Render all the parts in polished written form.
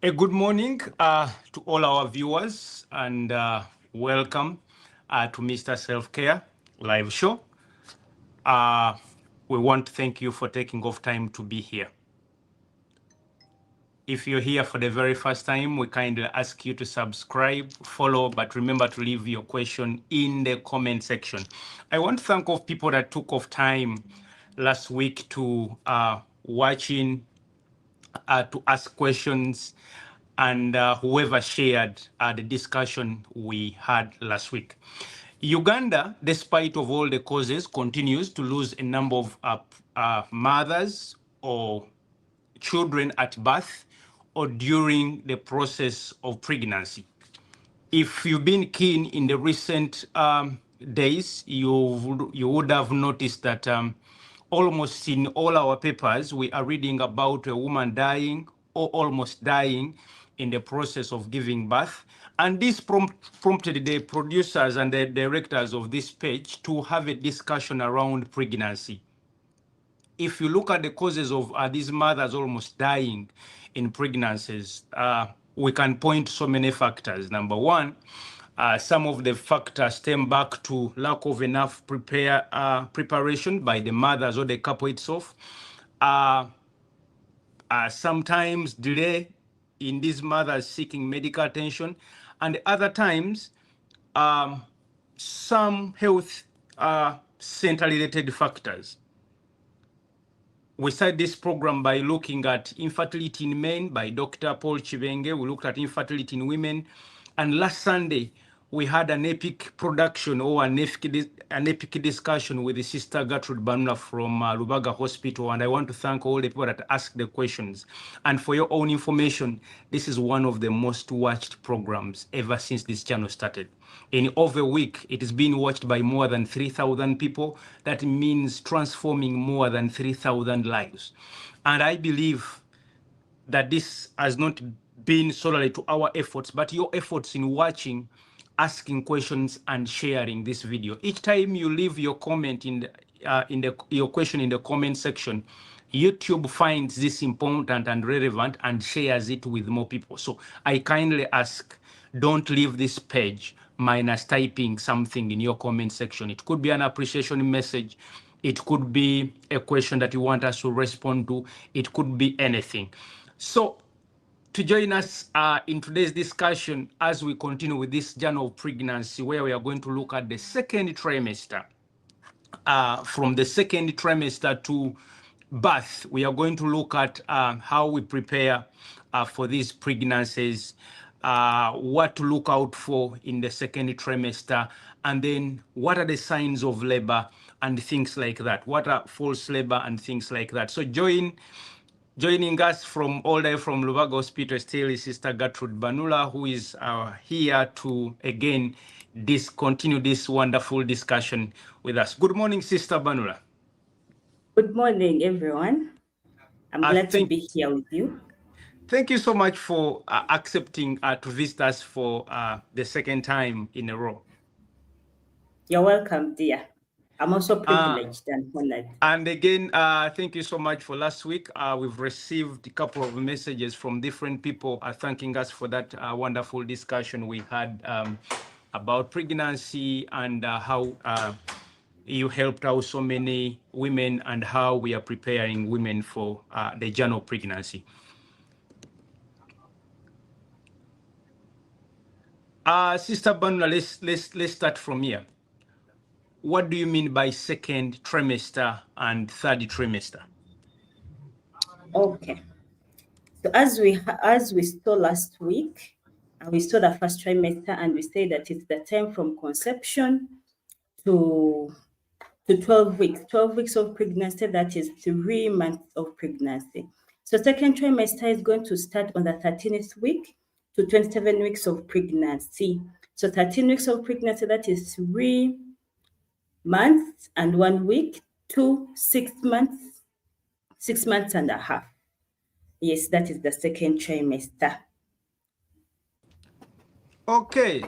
A good morning to all our viewers and welcome to Mr. Selfcare live show. We want to thank you for taking off time to be here. If you're here for the very first time, we kindly ask you to subscribe, follow, but remember to leave your question in the comment section. I want to thank all people that took off time last week to watching, to ask questions, and whoever shared the discussion we had last week. Uganda, despite of all the causes, continues to lose a number of mothers or children at birth or during the process of pregnancy. If you've been keen in the recent days, you would have noticed that almost in all our papers, we are reading about a woman dying or almost dying in the process of giving birth. And this prompted the producers and the directors of this page to have a discussion around pregnancy. If you look at the causes of these mothers almost dying in pregnancies, we can point to so many factors. Number one, some of the factors stem back to lack of enough preparation by the mothers or the couple itself. Sometimes delay in these mothers seeking medical attention, and other times some health center-related factors. We started this program by looking at infertility in men by Dr. Paul Chibenge. We looked at infertility in women. And last Sunday, we had an epic production or an epic discussion with the Sister Gertrude Banula from Lubaga Hospital. And I want to thank all the people that asked the questions. And for your own information, this is one of the most watched programs ever since this channel started. In over a week, it is being watched by more than 3,000 people. That means transforming more than 3,000 lives. And I believe that this has not been solely to our efforts, but your efforts in watching, asking questions, and sharing this video. Each time you leave your comment your question in the comment section, YouTube finds this important and relevant and shares it with more people. So I kindly ask, don't leave this page minus typing something in your comment section. It could be an appreciation message. It could be a question that you want us to respond to. It could be anything. So to join us in today's discussion as we continue with this journey of pregnancy, where we are going to look at the second trimester. From the second trimester to birth, we are going to look at how we prepare for these pregnancies, what to look out for in the second trimester, and then what are the signs of labor and things like that. What are false labor and things like that. So joining us from all the way from Lubaga Hospital still is Sister Gertrude Banula, who is here to again continue this wonderful discussion with us. Good morning, Sister Banula. Good morning, everyone. I'm glad to be here with you. Thank you so much for accepting to visit us for the second time in a row. You're welcome, dear. I'm also privileged and honored. And again, thank you so much for last week. We've received a couple of messages from different people thanking us for that wonderful discussion we had about pregnancy and how you helped out so many women and how we are preparing women for the journey of pregnancy. Sister Banula, let's start from here. What do you mean by second trimester and third trimester? Okay. So as we saw last week, we saw the first trimester, and we say that it's the time from conception to 12 weeks. 12 weeks of pregnancy, that is 3 months of pregnancy. So second trimester is going to start on the 13th week to 27 weeks of pregnancy. So 13 weeks of pregnancy, that is 3 months and 1 week to 6 months, 6 months and a half. Yes, that is the second trimester. Okay.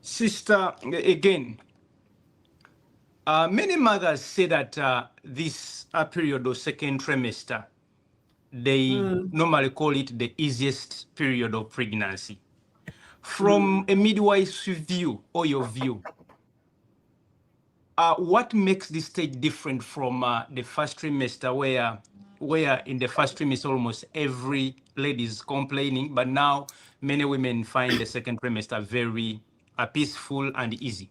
Sister, again, many mothers say that this period of second trimester they normally call it the easiest period of pregnancy. From a midwife's view or your view, what makes this stage different from the first trimester, where in the first trimester almost every lady is complaining, but now many women find the second trimester very peaceful and easy?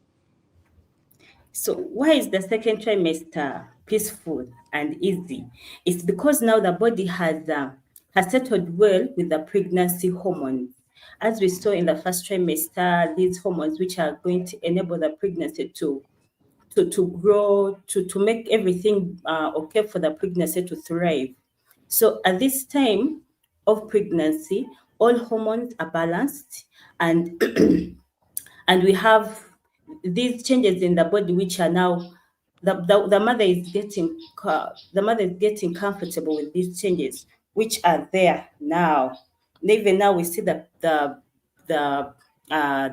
So why is the second trimester peaceful and easy? It's because now the body has settled well with the pregnancy hormones. As we saw in the first trimester, these hormones which are going to enable the pregnancy to grow, to make everything okay for the pregnancy to thrive. So at this time of pregnancy, all hormones are balanced, and and we have these changes in the body which are now the mother is getting the mother is getting comfortable with these changes which are there now. And even now we see that the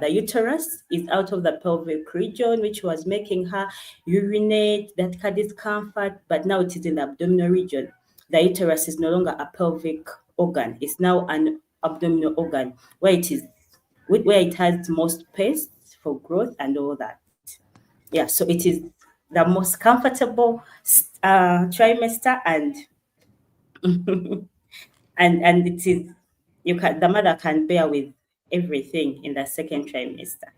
uterus is out of the pelvic region, which was making her urinate, that kind of discomfort, but now it is in the abdominal region. The uterus is no longer a pelvic organ; it's now an abdominal organ where it has most space for growth and all that. Yeah, so it is the most comfortable trimester, and and it is the mother can bear with everything in the second trimester.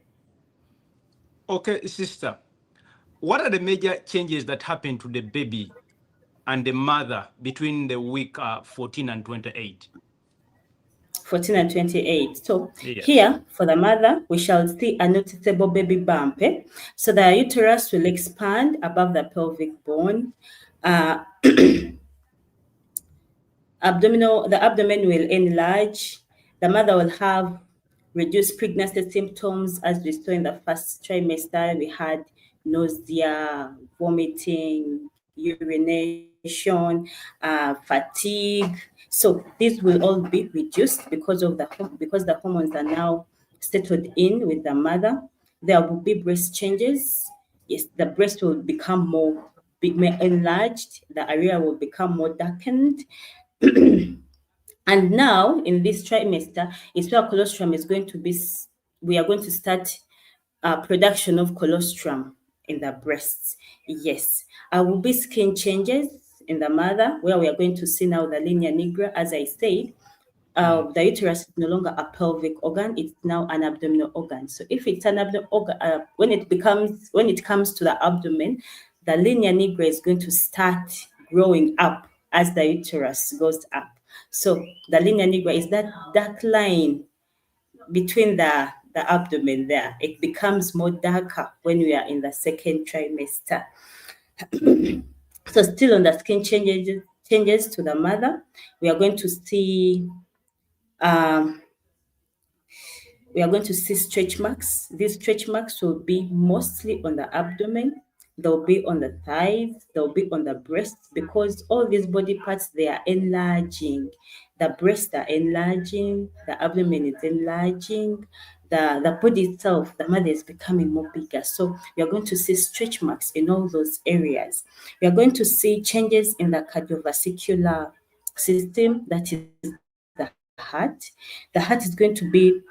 Okay, sister, what are the major changes that happen to the baby and the mother between the week 14 and 28? 14 and 28. So Yes. here for the mother, we shall see a noticeable baby bump. So the uterus will expand above the pelvic bone. The abdomen will enlarge. The mother will have reduced pregnancy symptoms, as we saw in the first trimester. We had nausea, vomiting, urination, fatigue. So these will all be reduced because the hormones are now settled in with the mother. There will be breast changes. Yes, the breast will become more enlarged. The area will become more darkened. And now in this trimester is where colostrum is going to be, we are going to start production of colostrum in the breasts. Yes, will be skin changes in the mother, where we are going to see now the linea nigra, as I said. The uterus is no longer a pelvic organ; it's now an abdominal organ. So if it's an abdominal organ, when it comes to the abdomen, the linea nigra is going to start growing up as the uterus goes up. So the linea nigra is that dark line between the abdomen there. It becomes more darker when we are in the second trimester. So still on the skin changes to the mother, we are going to see stretch marks. These stretch marks will be mostly on the abdomen. They'll be on the thighs. They'll be on the breasts, because all these body parts, they are enlarging. The breasts are enlarging. The abdomen is enlarging. The body itself, the mother is becoming more bigger. So we are going to see stretch marks in all those areas. We are going to see changes in the cardiovascular system, that is the heart. The heart is going to be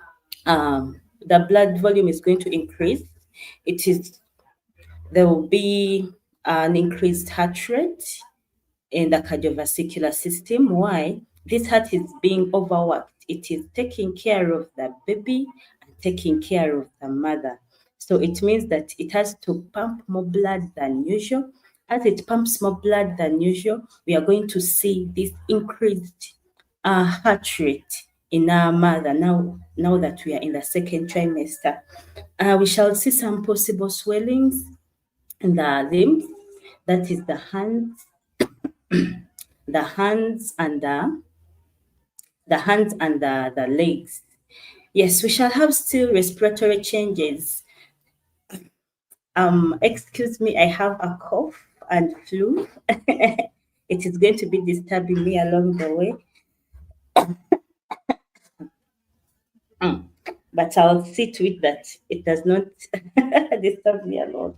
the blood volume is going to increase. There will be an increased heart rate in the cardiovascular system. Why? This heart is being overworked. It is taking care of the baby and taking care of the mother. So it means that it has to pump more blood than usual. As it pumps more blood than usual, we are going to see this increased heart rate in our mother now that we are in the second trimester. We shall see some possible swellings in the limbs, that is the hands, the legs. Yes, we shall have still respiratory changes. Excuse me, I have a cough and flu. It is going to be disturbing me along the way. But I'll see to it that it does not disturb me a lot.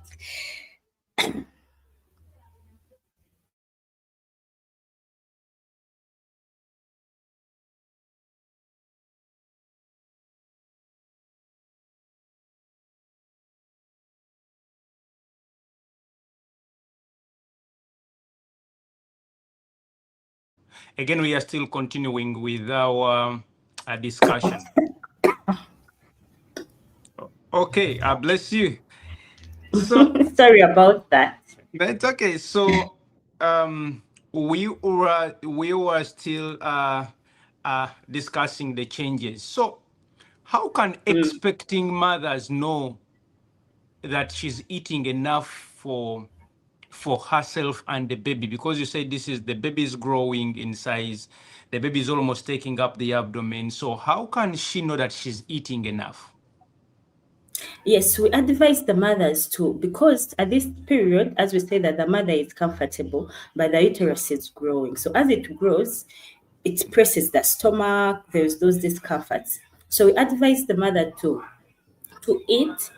again, we are still continuing with our discussion. Okay, bless you. So Sorry about that. that's okay. So we were still discussing the changes. So how can expecting mothers know that she's eating enough for herself and the baby? Because you said this is the baby is growing in size, the baby is almost taking up the abdomen. So how can she know that she's eating enough? Yes, we advise the mothers to, because at this period, as we say, that the mother is comfortable, but the uterus is growing. So as it grows, it presses the stomach, there's those discomforts. So we advise the mother to eat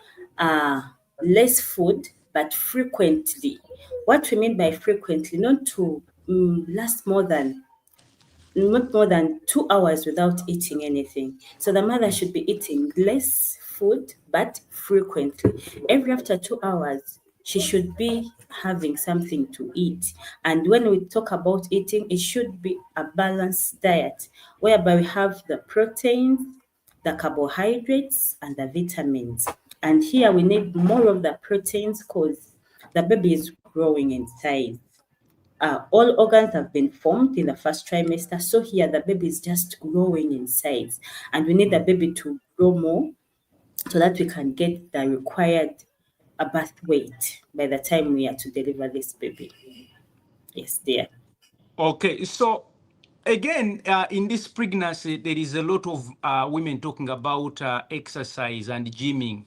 less food, but frequently. What we mean by frequently, not to last not more than 2 hours without eating anything. So the mother should be eating less food, but frequently. Every after 2 hours, she should be having something to eat. And when we talk about eating, it should be a balanced diet whereby we have the proteins, the carbohydrates, and the vitamins. And here we need more of the proteins because the baby is growing in size. All organs have been formed in the first trimester. So here the baby is just growing in size, and we need the baby to grow more so that we can get the required birth weight by the time we are to deliver this baby. Yes, dear. Okay, so again, in this pregnancy, there is a lot of women talking about exercise and gymming.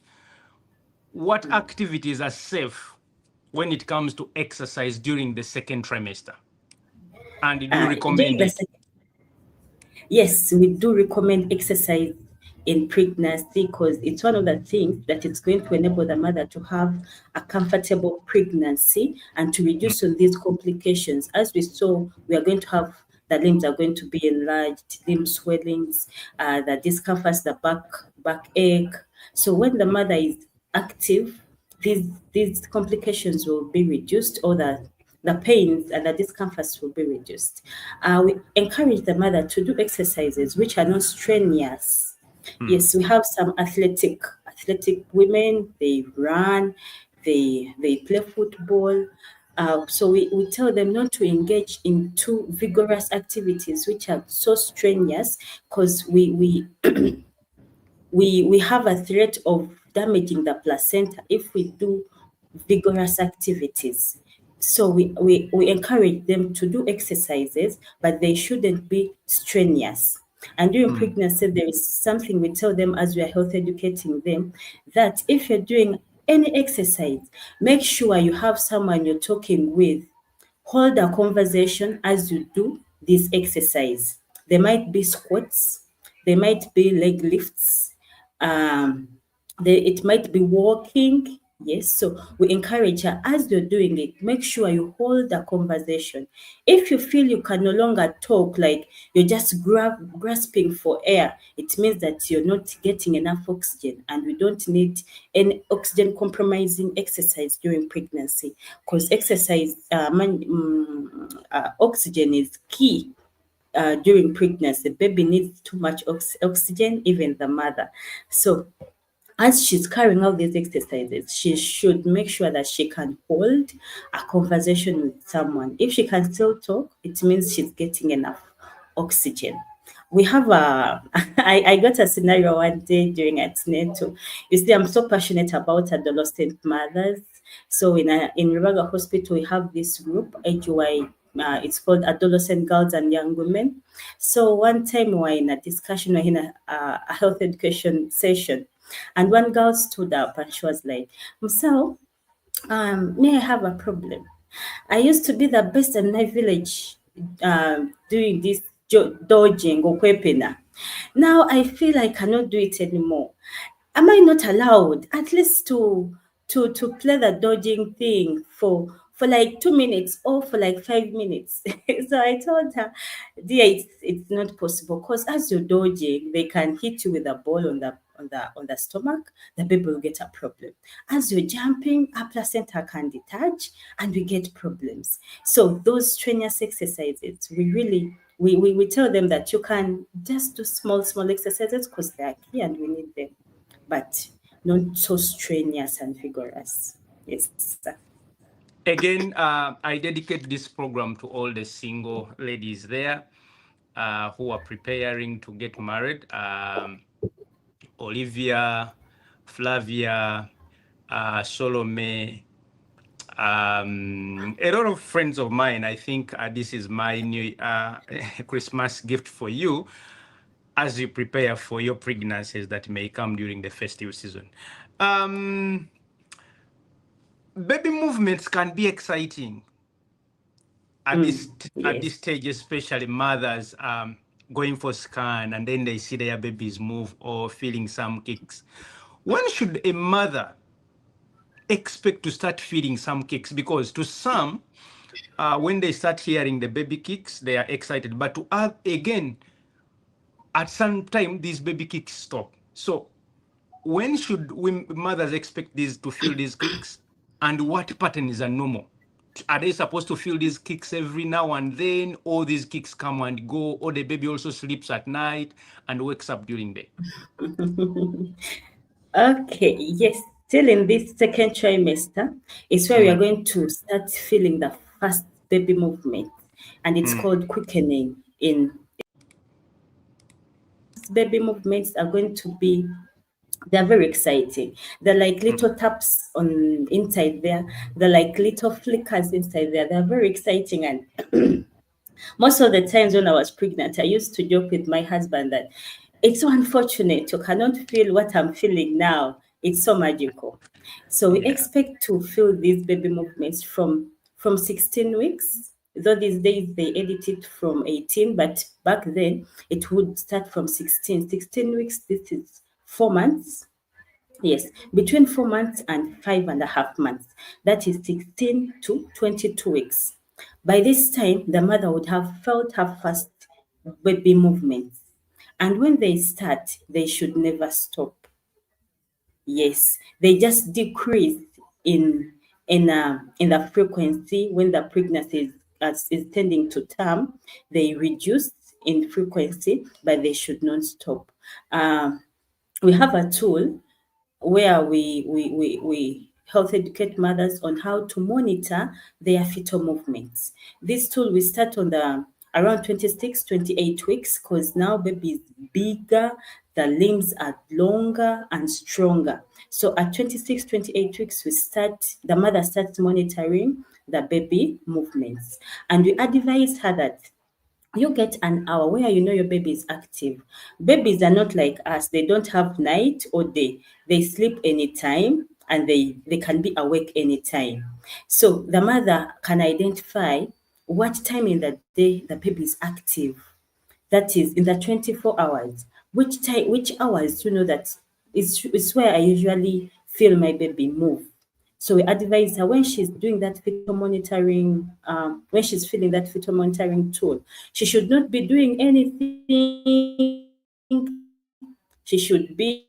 What activities are safe when it comes to exercise during the second trimester? And do you During recommend the it? Yes, we do recommend exercise in pregnancy because it's one of the things that is going to enable the mother to have a comfortable pregnancy and to reduce on these complications. As we saw, we are going to have the limbs are going to be enlarged, limb swellings, the discomforts, the backache. So when the mother is active, these complications will be reduced, or the pains and the discomforts will be reduced. We encourage the mother to do exercises which are not strenuous. Yes, we have some athletic women. They run, they play football. So we tell them not to engage in too vigorous activities which are so strenuous because we have a threat of damaging the placenta if we do vigorous activities. So we encourage them to do exercises, but they shouldn't be strenuous. And during pregnancy, there is something we tell them as we are health educating them, that if you're doing any exercise, make sure you have someone you're talking with. Hold a conversation as you do this exercise. There might be squats, there might be leg lifts, it might be walking. Yes, so we encourage her as you're doing it, make sure you hold a conversation. If you feel you can no longer talk, like you're just grasping for air, it means that you're not getting enough oxygen, and we don't need any oxygen compromising exercise during pregnancy because exercise, oxygen is key during pregnancy. The baby needs too much oxygen, even the mother. So as she's carrying out these exercises, she should make sure that she can hold a conversation with someone. If she can still talk, it means she's getting enough oxygen. We have I got a scenario one day during antenatal. You see, I'm so passionate about adolescent mothers. So in Rubaga Hospital, we have this group, AGY, it's called Adolescent Girls and Young Women. So one time we were in a discussion, we were in a health education session, and one girl stood up and she was like, "Musao, may I have a problem? I used to be the best in my village doing this dodging or kwepena. Now I feel I cannot do it anymore. Am I not allowed at least to play the dodging thing for like 2 minutes or for like 5 minutes?" So I told her, "Dear, it's not possible because as you're dodging, they can hit you with a ball on the stomach, the baby will get a problem. As you're jumping, a placenta can detach and we get problems." So those strenuous exercises, we really we tell them that you can just do small exercises because they are key and we need them, but not so strenuous and vigorous. Yes, sir. Again, I dedicate this program to all the single ladies there who are preparing to get married. Olivia, Flavia, Solome, a lot of friends of mine. I think this is my new Christmas gift for you as you prepare for your pregnancies that may come during the festive season. Baby movements can be exciting at this Yes. stage, especially mothers going for scan and then they see their babies move or feeling some kicks. When should a mother expect to start feeling some kicks? Because to some, when they start hearing the baby kicks, they are excited. But to again, at some time, these baby kicks stop. So when should mothers expect to feel these kicks? And what patterns are normal? Are they supposed to feel these kicks every now and then? Or these kicks come and go? Or the baby also sleeps at night and wakes up during the day? Okay, yes. Still in this second trimester is where we are going to start feeling the first baby movement, and it's called quickening. In baby movements are going to be, they're very exciting. They're like little taps on inside there. They're like little flickers inside there. They're very exciting, and most of the times when I was pregnant, I used to joke with my husband that it's so unfortunate you cannot feel what I'm feeling now. It's so magical. So we Yeah. expect to feel these baby movements from 16 weeks. Though these days they edit it from 18, but back then it would start from 16. 16 weeks, this is 4 months. Yes, between 4 months and 5.5 months. That is 16 to 22 weeks. By this time, the mother would have felt her first baby movements. And when they start, they should never stop. Yes, they just decrease in in the frequency when the pregnancy is tending to term. They reduce in frequency, but they should not stop. We have a tool where we health educate mothers on how to monitor their fetal movements. This tool we start on the around 26, 28 weeks because now baby is bigger, the limbs are longer and stronger. So at 26, 28 weeks, the mother starts monitoring the baby movements. And we advise her that you get an hour where you know your baby is active. Babies are not like us. They don't have night or day. They sleep anytime and they can be awake anytime. So the mother can identify what time in the day the baby is active. That is in the 24 hours. Which hours you know that is where I usually feel my baby move. So we advise her when she's doing that fetal monitoring, when she's feeling that fetal monitoring tool, she should not be doing anything. She should be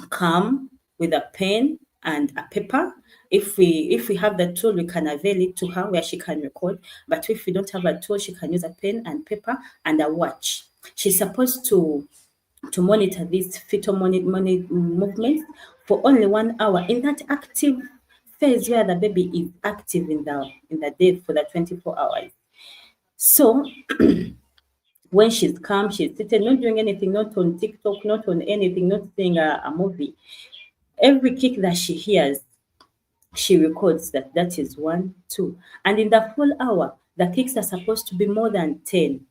calm with a pen and a paper. If we have the tool, we can avail it to her where she can record. But if we don't have a tool, she can use a pen and paper and a watch. She's supposed to monitor these fetal movements for only 1 hour in that active phase where the baby is active in the day for the 24 hours. So when she's calm, she's sitting, not doing anything, not on TikTok, not on anything, not seeing a movie. Every kick that she hears, she records that is 1, 2. And in the full hour, the kicks are supposed to be more than 10.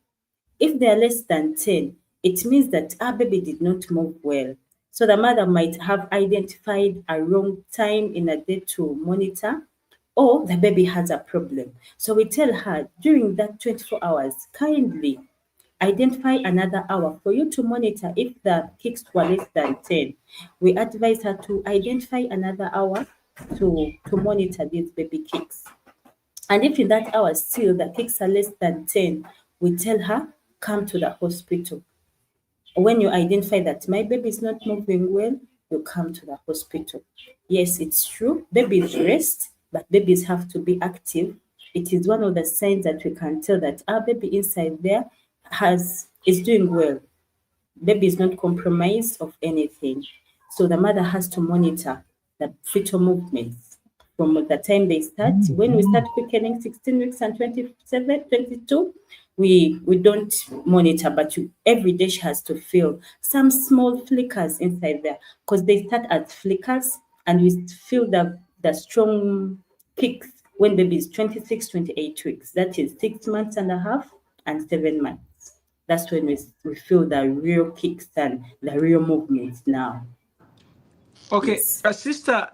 If they are less than 10, it means that our baby did not move well. So the mother might have identified a wrong time in a day to monitor, or the baby has a problem. So we tell her during that 24 hours, kindly identify another hour for you to monitor if the kicks were less than 10. We advise her to identify another hour to monitor these baby kicks. And if in that hour still the kicks are less than 10, we tell her, come to the hospital. When you identify that my baby is not moving well, you come to the hospital. Yes, it's true. Babies rest, but babies have to be active it is one of the signs that we can tell that our baby inside there is doing well. Baby is not compromised of anything. So the mother has to monitor the fetal movements from the time they start. When we start quickening 16 weeks and 27, 22, we don't monitor, but every day she has to feel some small flickers inside there, because they start as flickers, and we feel the strong kicks when baby is 26, 28 weeks. That is 6 months and a half and 7 months. That's when we feel the real kicks and the real movements now. Okay, Yes. sister,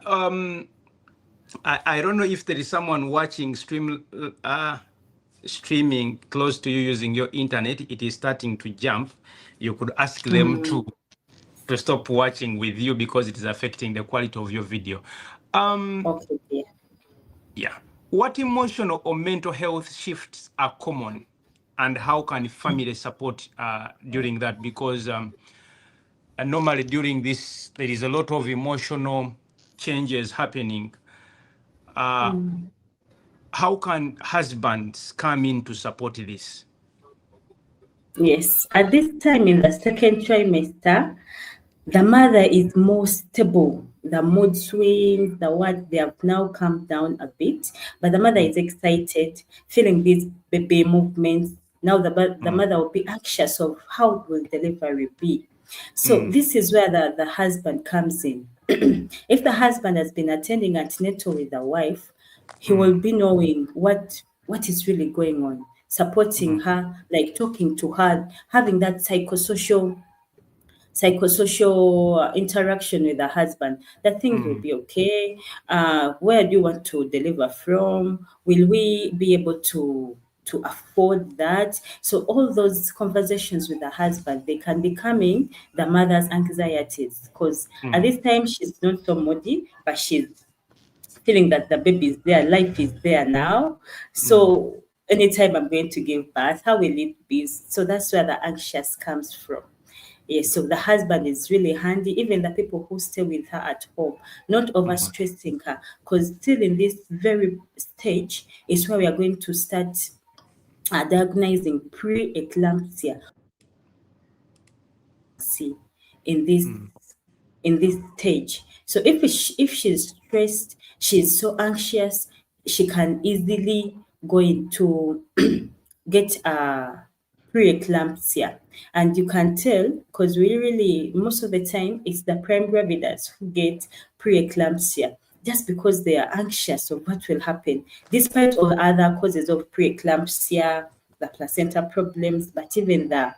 I don't know if there is someone watching streaming close to you using your internet. It is starting to jump. You could ask them to stop watching with you because it is affecting the quality of your video. Okay, yeah. Yeah. What emotional or mental health shifts are common, and how can family support during that? Because normally during this, there is a lot of emotional changes happening. How can husbands come in to support this? Yes. At this time in the second trimester, the mother is more stable. The mood swings, they have now calmed down a bit, but the mother is excited, feeling these baby movements. Now the mother will be anxious of how will delivery be. So this is where the husband comes in. If the husband has been attending antenatal with the wife, he will be knowing what is really going on, supporting her, like talking to her, having that psychosocial interaction with the husband, that things will be okay. Where do you want to deliver from? Will we be able to afford that? So all those conversations with the husband, they can be calming the mother's anxieties, because at this time she's not so moody, but she's feeling that the baby is there, life is there now. So anytime I'm going to give birth, how will it be? So that's where the anxious comes from. Yes, so the husband is really handy, even the people who stay with her at home, not overstressing her, because still in this very stage is where we are going to start diagnosing pre-eclampsia in this stage. So if she's stressed, she's so anxious, she can easily go into get a preeclampsia. And you can tell, because we really, most of the time, it's the prime gravidas who get preeclampsia, just because they are anxious of what will happen, despite all other causes of preeclampsia, the placenta problems, but even the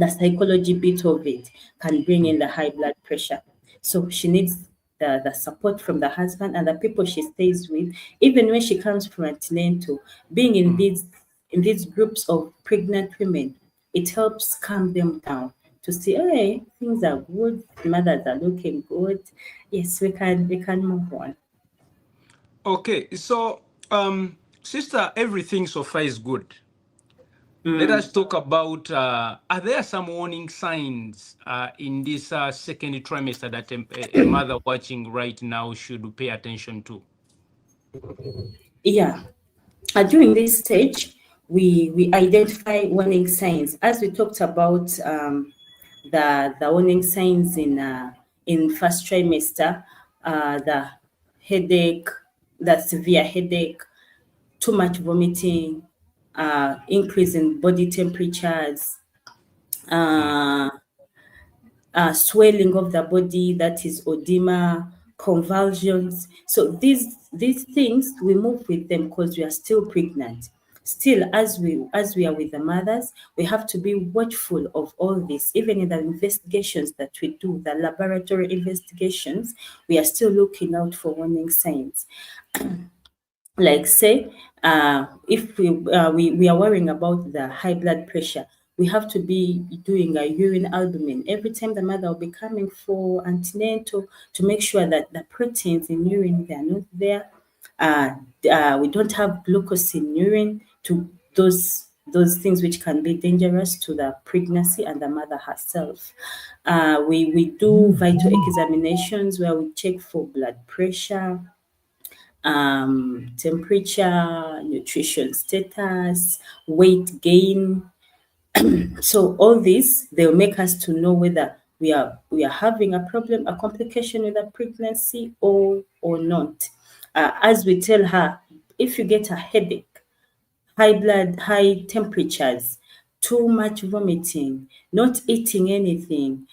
psychology bit of it can bring in the high blood pressure. So she needs the support from the husband and the people she stays with, even when she comes from antenatal. Being in these groups of pregnant women, it helps calm them down to see, hey, things are good, mothers are looking good. Yes, we can move on. Okay, so sister, everything so far is good. Let us talk about, are there some warning signs in this second trimester that a mother watching right now should pay attention to? Yeah. During this stage, we identify warning signs. As we talked about the warning signs in first trimester, the headache, the severe headache, too much vomiting, increase in body temperatures, swelling of the body, that is edema, convulsions. So these things, we move with them because we are still pregnant. Still, as we are with the mothers, we have to be watchful of all this. Even in the investigations that we do, the laboratory investigations, we are still looking out for warning signs. Like say, if we are worrying about the high blood pressure, we have to be doing a urine albumin every time the mother will be coming for antenatal, to make sure that the proteins in urine, they are not there. We don't have glucose in urine, to those things which can be dangerous to the pregnancy and the mother herself. We do vital examinations where we check for blood pressure, temperature, nutrition status, weight gain. So all this, they'll make us to know whether we are having a problem, a complication with a pregnancy or not. As we tell her, if you get a headache, high blood, high temperatures, too much vomiting, not eating anything,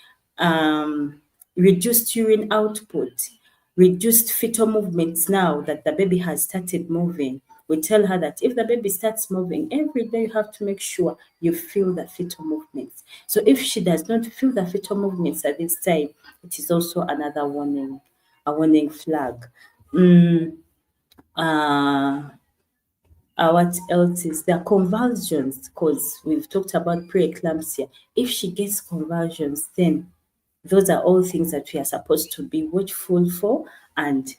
reduced urine output, reduced fetal movements now that the baby has started moving. We tell her that if the baby starts moving, every day you have to make sure you feel the fetal movements. So if she does not feel the fetal movements at this time, it is also another warning, a warning flag. What else is there? Convulsions, because we've talked about preeclampsia. If she gets convulsions, then those are all things that we are supposed to be watchful for, and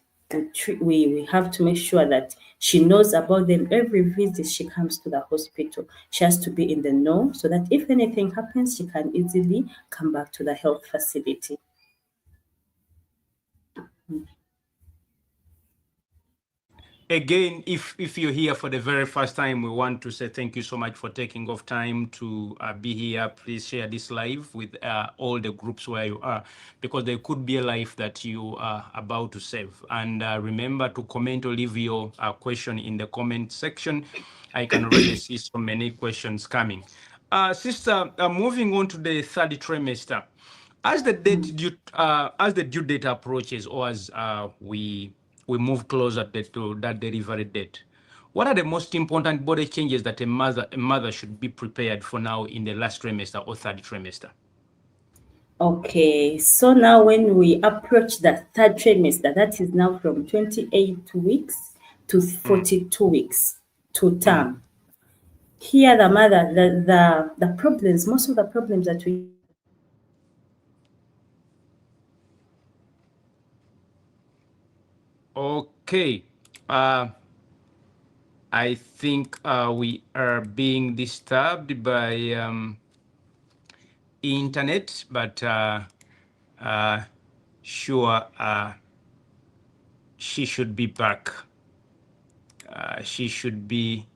we have to make sure that she knows about them every visit she comes to the hospital. She has to be in the know so that if anything happens, she can easily come back to the health facility. Again, if you're here for the very first time, we want to say thank you so much for taking off time to be here. Please share this live with all the groups where you are, because there could be a life that you are about to save. And remember to comment or leave your question in the comment section. I can already see so many questions coming. Sister, moving on to the third trimester, as the due date approaches, or as we move closer to that delivery date, what are the most important body changes that a mother should be prepared for now in the last trimester or third trimester? Okay, so now when we approach the third trimester, that is now from 28 weeks to 42 weeks to term. Here, the mother, the problems, most of the problems that we Okay. I think we are being disturbed by internet, but sure, she should be back. She should be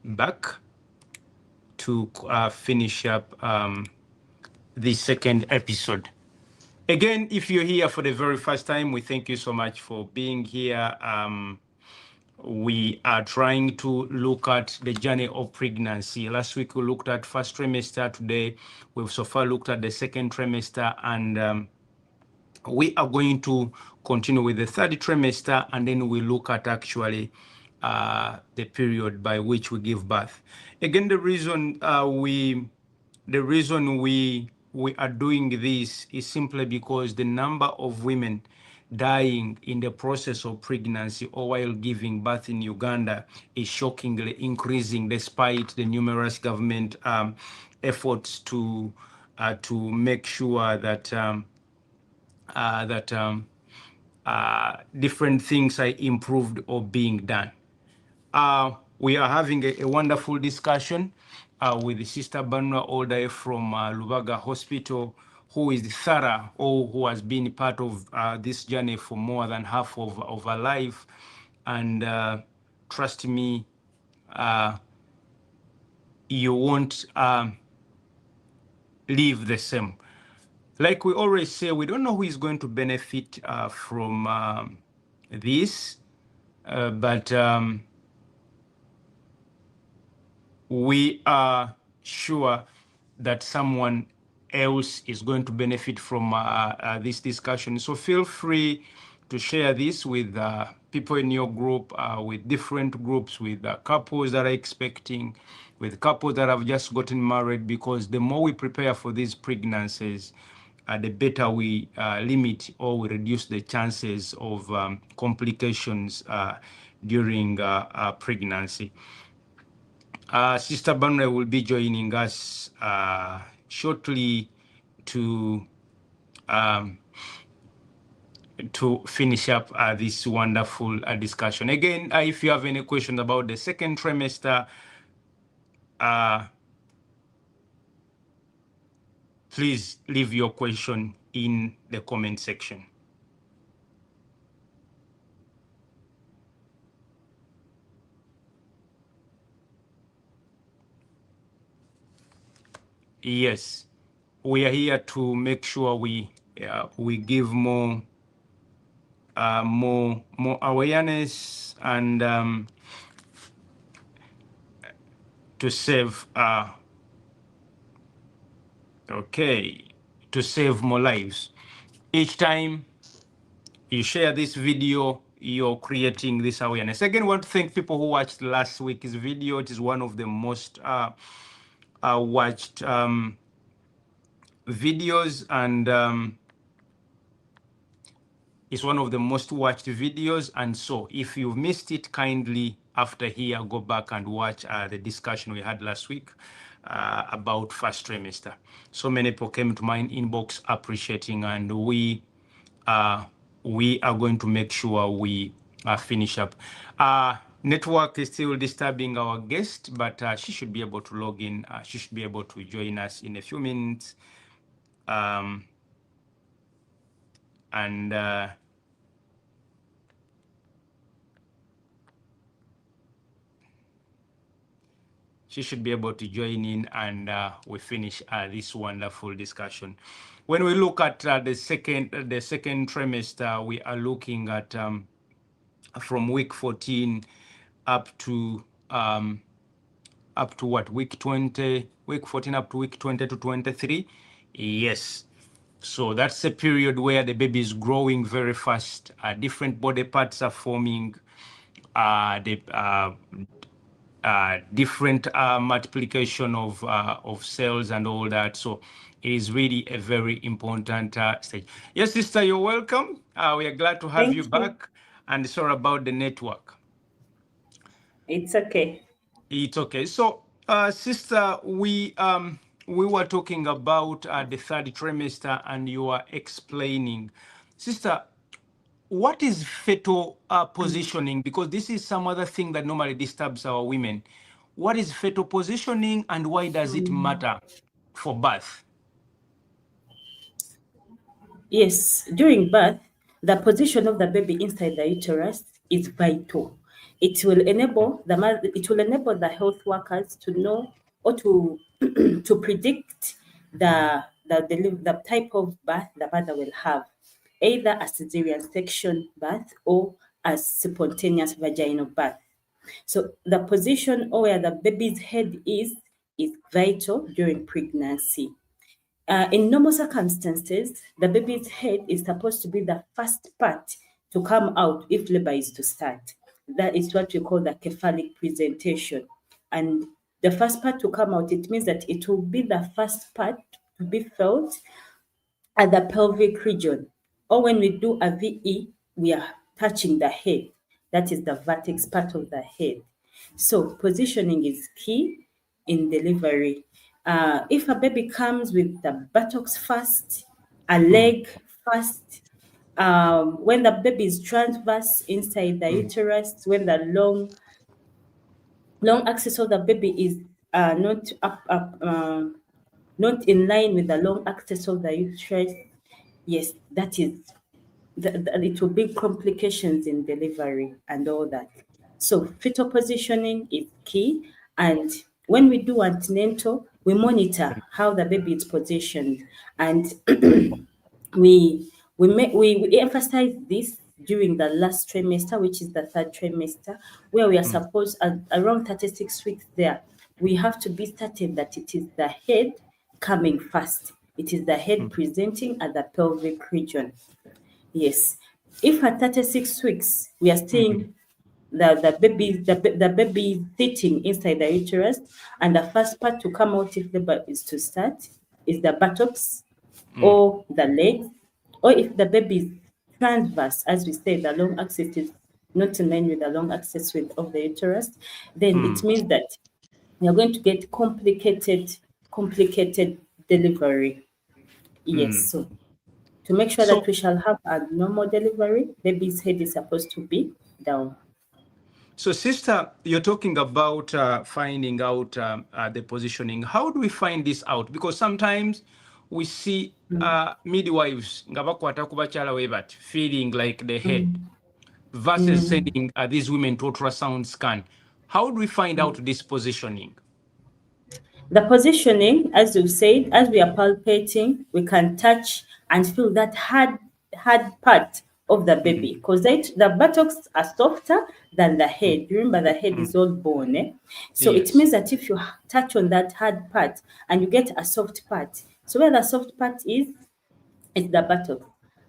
back to finish up the second episode. Again, if you're here for the very first time, we thank you so much for being here. We are trying to look at the journey of pregnancy. Last week we looked at first trimester. Today we've so far looked at the second trimester, and we are going to continue with the third trimester, and then we look at actually the period by which we give birth. Again, the reason we are doing this is simply because the number of women dying in the process of pregnancy or while giving birth in Uganda is shockingly increasing, despite the numerous government efforts to make sure that different things are improved or being done. We are having a wonderful discussion with Sister Banwa Odae from Lubaga Hospital, who is thorough, or who has been part of this journey for more than half of her life. And trust me, you won't leave the same. Like we always say, we don't know who is going to benefit from this, but we are sure that someone else is going to benefit from this discussion. So feel free to share this with people in your group, with different groups, with couples that are expecting, with couples that have just gotten married, because the more we prepare for these pregnancies, the better we limit or we reduce the chances of complications during pregnancy. Sister Banwe will be joining us shortly to finish up this wonderful discussion. Again, if you have any questions about the second trimester, please leave your question in the comment section. Yes, we are here to make sure we give more awareness and to save to save more lives. Each time you share this video, you're creating this awareness. Again, I want to thank people who watched last week's video. It is one of the most watched videos, and it's one of the most watched videos. And so if you've missed it, kindly after here, go back and watch the discussion we had last week about first trimester. So many people came to my inbox appreciating, and we are going to make sure we finish up. Network is still disturbing our guest, but she should be able to log in. She should be able to join us in a few minutes. And she should be able to join in, and we finish this wonderful discussion. When we look at the second trimester, we are looking at from week 14 up to what, week 20, week 14 up to week 20 to 23. Yes. So that's a period where the baby is growing very fast. Different body parts are forming. Different multiplication of cells and all that. So it is really a very important stage. Yes, sister, you're welcome. We are glad to have you back. And sorry about the network. It's okay. It's okay. So, sister, we were talking about the third trimester, and you are explaining, sister, what is fetal positioning? Because this is some other thing that normally disturbs our women. What is fetal positioning, and why does it matter for birth? Yes, during birth, the position of the baby inside the uterus is vital. It will enable the health workers to know or to to predict the type of birth the mother will have, either a cesarean section birth or a spontaneous vaginal birth. So the position or where the baby's head is vital during pregnancy. In normal circumstances, the baby's head is supposed to be the first part to come out if labor is to start. That is what we call the cephalic presentation. And the first part to come out, it means that it will be the first part to be felt at the pelvic region. Or when we do a VE, we are touching the head. That is the vertex part of the head. So positioning is key in delivery. If a baby comes with the buttocks first, a leg first, when the baby is transverse inside the uterus, when the long axis of the baby is not not in line with the long axis of the uterus, yes, that is, it will bring complications in delivery and all that. So fetal positioning is key. And when we do antenatal, we monitor how the baby is positioned. And we emphasize this during the last trimester, which is the third trimester, where we are supposed around 36 weeks there, we have to be certain that it is the head coming first. It is the head presenting at the pelvic region. Yes. If at 36 weeks we are seeing the baby sitting inside the uterus, and the first part to come out if labor is to start is the buttocks or the legs, or if the baby is transverse, as we say, the long axis is not in line with the long axis of the uterus, then it means that we are going to get complicated delivery. Yes. So to make sure that we shall have a normal delivery, baby's head is supposed to be down. So, sister, you're talking about finding out the positioning. How do we find this out? Because sometimes we see midwives feeling like the head versus sending these women to ultrasound scan. How do we find out this positioning? The positioning, as you said, as we are palpating, we can touch and feel that hard part of the baby, because the buttocks are softer than the head. Remember, the head is all bone. So it Yes. means that if you touch on that hard part and you get a soft part, so where the soft part is the buttock,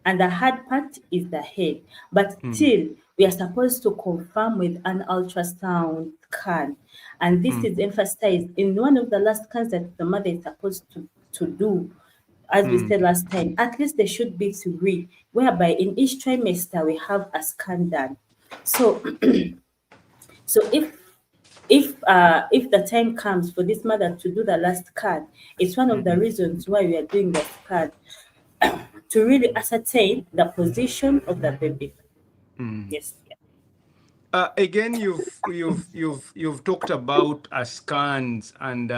and the hard part is the head. But still, we are supposed to confirm with an ultrasound scan. And this is emphasized in one of the last scans that the mother is supposed to do. As we said last time, at least there should be 3, whereby in each trimester we have a scan done. So, so if the time comes for this mother to do the last scan, it's one of the reasons why we are doing the scan, to really ascertain the position of the baby. Yes. Again, you've talked about scans and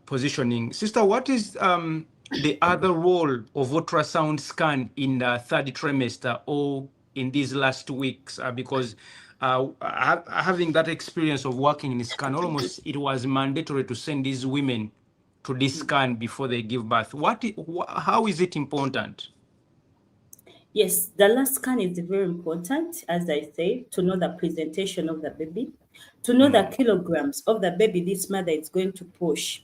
positioning. Sister, what is the other role of ultrasound scan in the third trimester or in these last weeks? Because having that experience of working in scan, almost it was mandatory to send these women to this scan before they give birth. How is it important? Yes, the last scan is very important, as I say, to know the presentation of the baby, to know the kilograms of the baby this mother is going to push.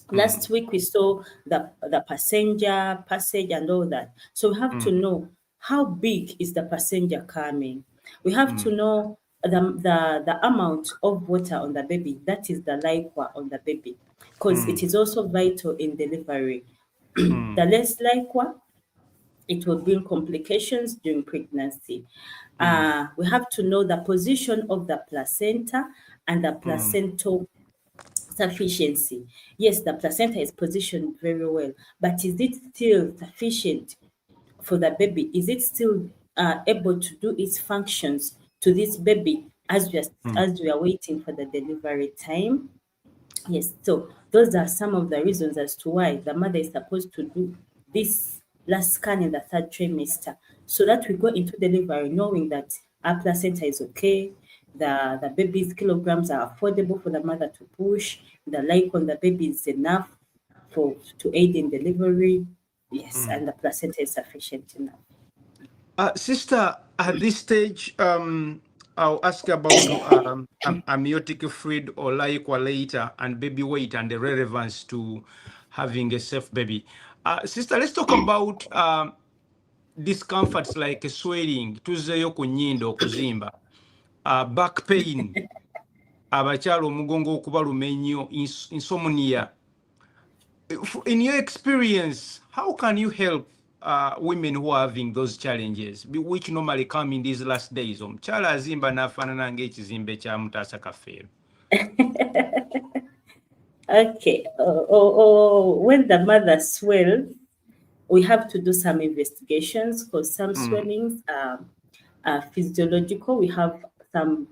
Last week we saw the passenger passage and all that. So we have to know how big is the passenger coming. We have to know the amount of water on the baby. That is the liquor on the baby, because it is also vital in delivery. The less liquor, it will bring complications during pregnancy. We have to know the position of the placenta and the placental sufficiency. Yes, the placenta is positioned very well, but is it still sufficient for the baby? Is it still able to do its functions to this baby as we are waiting for the delivery time? Yes, so those are some of the reasons as to why the mother is supposed to do this last scan in the third trimester, so that we go into delivery knowing that our placenta is okay, the baby's kilograms are affordable for the mother to push, the life on the baby is enough to aid in delivery. Yes, and the placenta is sufficient enough. Sister, at this stage, I'll ask about amniotic fluid or liquor later and baby weight and the relevance to having a safe baby. Sister, let's talk about discomforts like swelling, tuzeyo ku nnyindo okuzimba, back pain, abakyala omugongo okubaluma ennyo, insomnia. In your experience, how can you help women who are having those challenges, which normally come in these last days? Omukyala azimba n'afaanana ng'ekizimbe kya mutaasa kafeero. Okay. When the mother swells, we have to do some investigations, because some swellings are physiological. We have some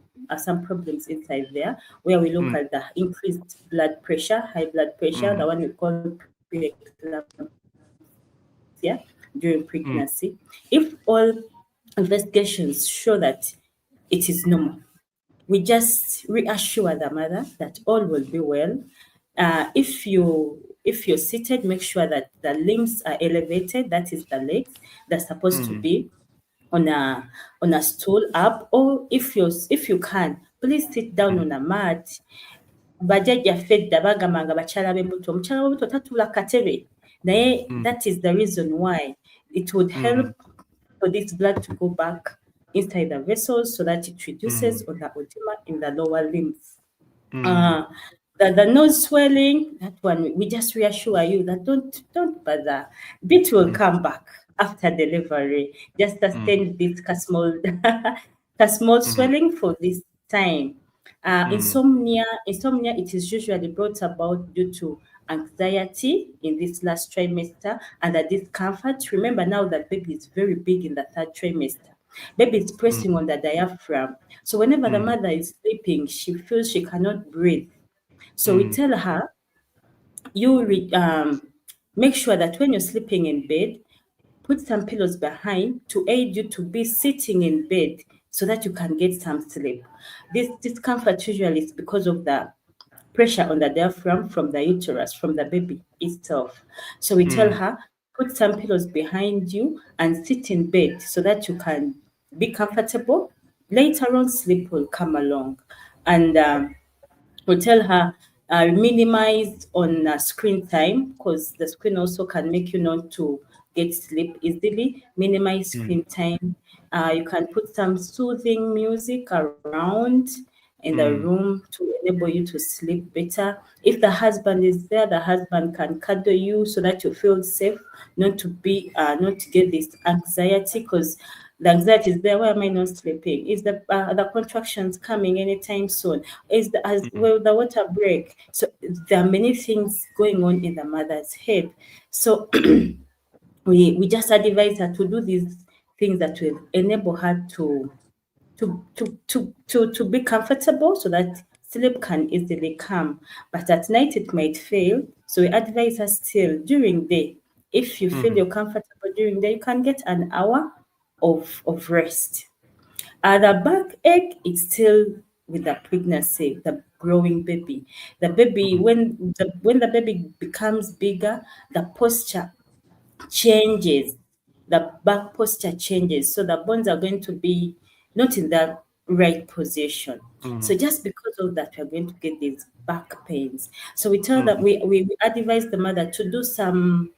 problems inside there, where we look at the increased blood pressure, high blood pressure, the one we call preeclampsia during pregnancy. If all investigations show that it is normal, we just reassure the mother that all will be well. If you're seated, make sure that the limbs are elevated. That is the legs. They're supposed to be on a stool up, or if you can, please sit down on a mat. Bajjajjaffe edda bagambanga bakyala b'embuto, omukyala w'olubuto tatuula katebe, naye that is the reason why it would help for this blood to go back inside the vessels, so that it reduces on the edema in the lower limbs. The nose swelling, that one, we just reassure you that don't bother. Bit will come back after delivery. Just sustain this small swelling for this time. Insomnia, it is usually brought about due to anxiety in this last trimester and the discomfort. Remember now that baby is very big in the third trimester. Baby is pressing on the diaphragm. So whenever the mother is sleeping, she feels she cannot breathe. So we tell her, make sure that when you're sleeping in bed, put some pillows behind to aid you to be sitting in bed so that you can get some sleep. This discomfort usually is because of the pressure on the diaphragm from the uterus, from the baby itself. So we tell her, put some pillows behind you and sit in bed so that you can be comfortable. Later on, sleep will come along. And we tell her, minimize on screen time, because the screen also can make you not to get sleep easily. Minimize screen time. You can put some soothing music around in the room to enable you to sleep better. If the husband is there, the husband can cuddle you so that you feel safe, not to get this anxiety, because the anxiety is there. Why am I not sleeping? Is the contractions coming anytime soon? Will the water break? So there are many things going on in the mother's head. So we just advise her to do these things that will enable her to be comfortable so that sleep can easily come. But at night it might fail. So we advise her still during day. If you feel you're comfortable during day, you can get an hour of rest. The backache is still with the pregnancy, the growing baby. The baby, when the baby becomes bigger, the posture changes. The back posture changes. So the bones are going to be not in the right position. So just because of that, we're going to get these back pains. So we tell that we advise the mother to do some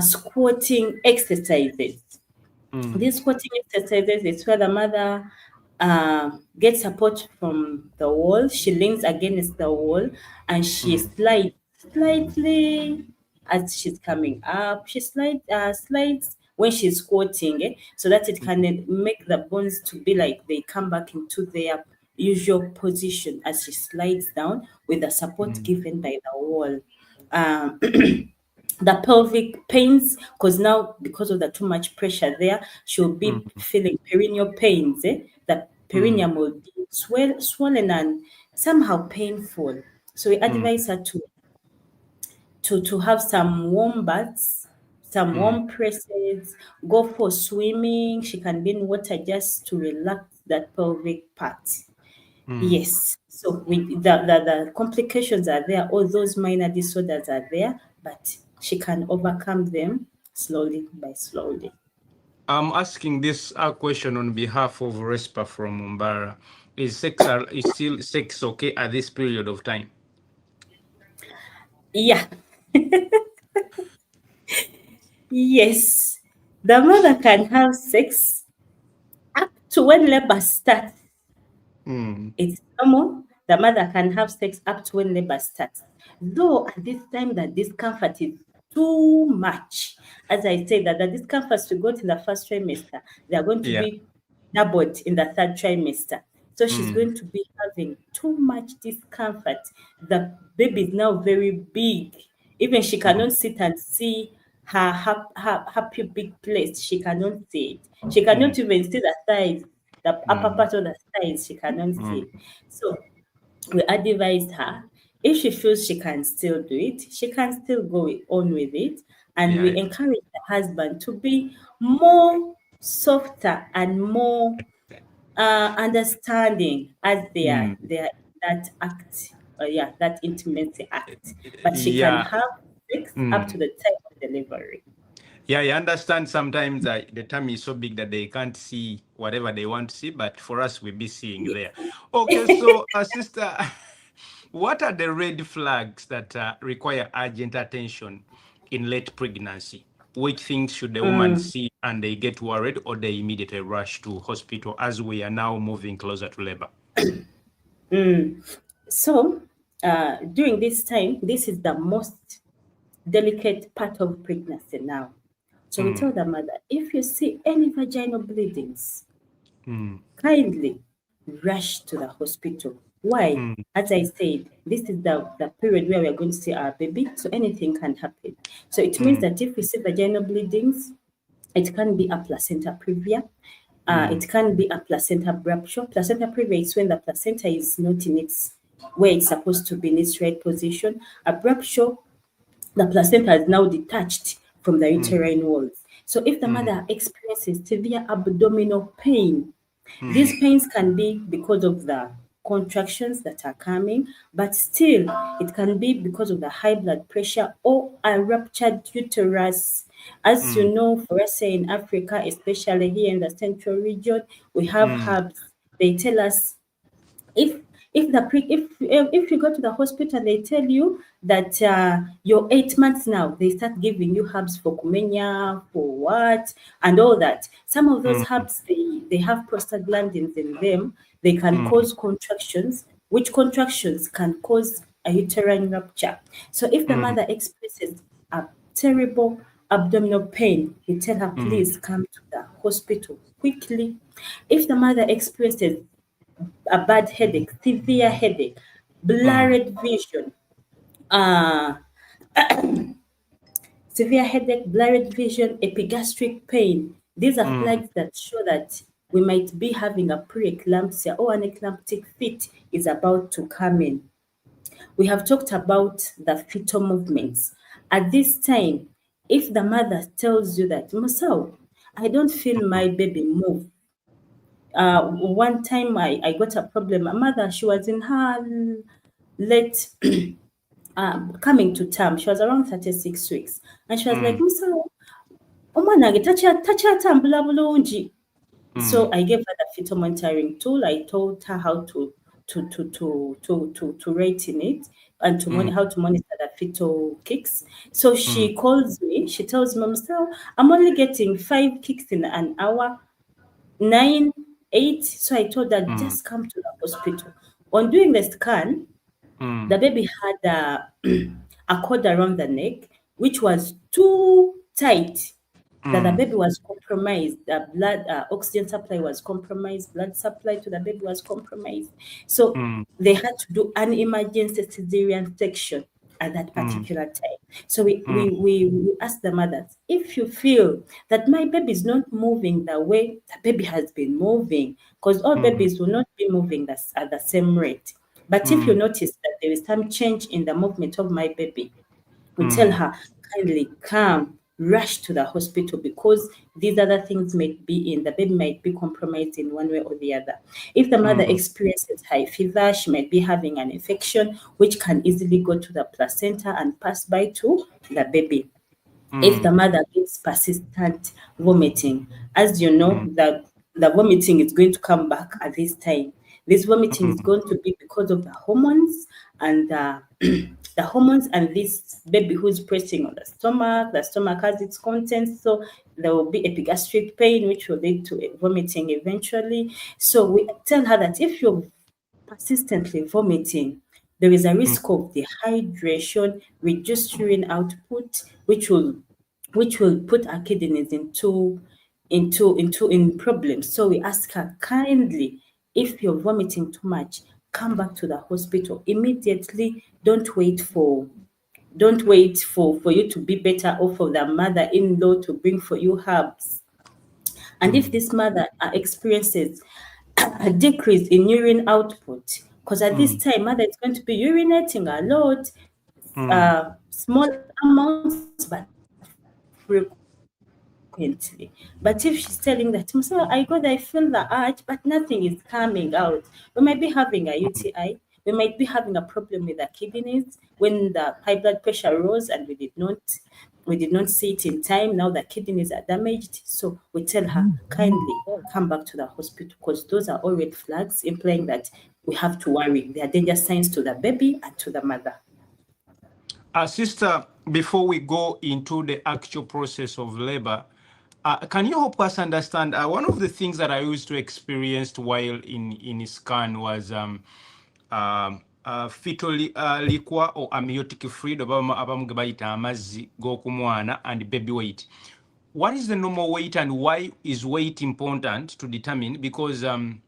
squatting exercises. These squatting exercises is where the mother gets support from the wall. She leans against the wall and she slides slightly as she's coming up. She slides when she's squatting, so that it can make the bones to be like they come back into their usual position as she slides down with the support given by the wall. Um, the pelvic pains, because of the too much pressure there, she'll be feeling perineal pains. The perineum will be swollen and somehow painful. So we advise her to have some warm baths, some warm presses, go for swimming. She can be in water just to relax that pelvic part. Yes. So the complications are there, all those minor disorders are there, but she can overcome them slowly by slowly. I'm asking this question on behalf of Respa from Umbara. Is still sex okay at this period of time? Yeah. Yes. The mother can have sex up to when labor starts. It's normal. The mother can have sex up to when labor starts. Though at this time the discomfort is too much. As I said, that the discomforts we got in the first trimester, they are going to Yeah. be doubled in the third trimester. So she's going to be having too much discomfort. The baby is now very big. Even she cannot sit and see her pubic place. She cannot see it. She cannot even see the thighs, the upper part of the thighs. She cannot see it. So we advise her, if she feels she can still do it, she can still go on with it. And we Yeah. encourage the husband to be more softer and more understanding as they are in that act, that intimacy act. But she can Yeah. have sex up to the time of delivery. Yeah, I understand sometimes the tummy is so big that they can't see whatever they want to see, but for us, we'll be seeing there. Okay, so, sister, what are the red flags that require urgent attention in late pregnancy? Which things should the woman see and they get worried, or they immediately rush to hospital as we are now moving closer to labor? So, during this time, this is the most delicate part of pregnancy now. So we tell the mother, if you see any vaginal bleedings, kindly rush to the hospital. Why? As I said, this is the period where we are going to see our baby, so anything can happen. So it means that if we see vaginal bleedings, it can be a placenta previa. It can be a placenta rupture. Placenta previa is when the placenta is not in its where it's supposed to be in its right position. A rupture, the placenta is now detached from the uterine walls. So if the mother experiences severe abdominal pain, these pains can be because of the contractions that are coming, but still it can be because of the high blood pressure or a ruptured uterus. As you know, for us say in Africa, especially here in the central region, we have herbs. They tell us if if you go to the hospital, they tell you that you're 8 months now. They start giving you herbs for kumenya, for what, and all that. Some of those herbs they have prostaglandins in them. They can cause contractions, which contractions can cause a uterine rupture. So if the mother experiences a terrible abdominal pain, you tell her please come to the hospital quickly. If the mother experiences a bad headache, severe headache, blurred vision, uh, severe headache, blurred vision, epigastric pain. These are flags that show that we might be having a preeclampsia or an eclamptic fit is about to come in. We have talked about the fetal movements. At this time, if the mother tells you that, Musau, I don't feel my baby move. One time I got a problem. My mother, she was in her late coming to term. She was around 36 weeks. And she was like, Musau, omwana wange takyatambula bulungi. So I gave her the fetal monitoring tool. I told her how to rate in it and how to monitor the fetal kicks. So she calls me. She tells me, "Mom, I'm only getting 5 kicks in an hour, 9, 8." So I told her, just come to the hospital. On doing the scan, the baby had a cord around the neck, which was too tight, that the baby was compromised. The blood oxygen supply was compromised. Blood supply to the baby was compromised. So they had to do an emergency cesarean section at that particular time. So we asked the mothers, if you feel that my baby is not moving the way the baby has been moving, because all babies will not be moving at the same rate. But if you notice that there is some change in the movement of my baby, we tell her, kindly come, rush to the hospital, because these other things might be in the baby, might be compromised in one way or the other. If the mother experiences high fever, she might be having an infection which can easily go to the placenta and pass by to the baby. If the mother gets persistent vomiting, as you know, that the vomiting is going to come back at this time. This vomiting is going to be because of the hormones and the hormones and this baby who's pressing on the stomach has its contents, so there will be epigastric pain which will lead to vomiting eventually. So we tell her that if you're persistently vomiting, there is a risk of dehydration, reduced urine output, which will put our kidneys in problems. So we ask her kindly, if you're vomiting too much, come back to the hospital immediately. Don't wait for you to be better, or for the mother-in-law to bring for you herbs. And if this mother experiences a decrease in urine output, because at this time mother is going to be urinating a lot, small amounts but frequently. But if she's telling that, so I got, I feel the urge, but nothing is coming out, we might be having a UTI. We might be having a problem with the kidneys when the high blood pressure rose and we did not see it in time. Now the kidneys are damaged. So we tell her, kindly come back to the hospital, because those are all red flags implying that we have to worry. They are danger signs to the baby and to the mother. Sister, before we go into the actual process of labor, can you help us understand, one of the things that I used to experience while in scan was fetal liquor or amniotic fluid, abamu bayita amazzi g'okumwana, and baby weight. What is the normal weight, and why is weight important to determine? Because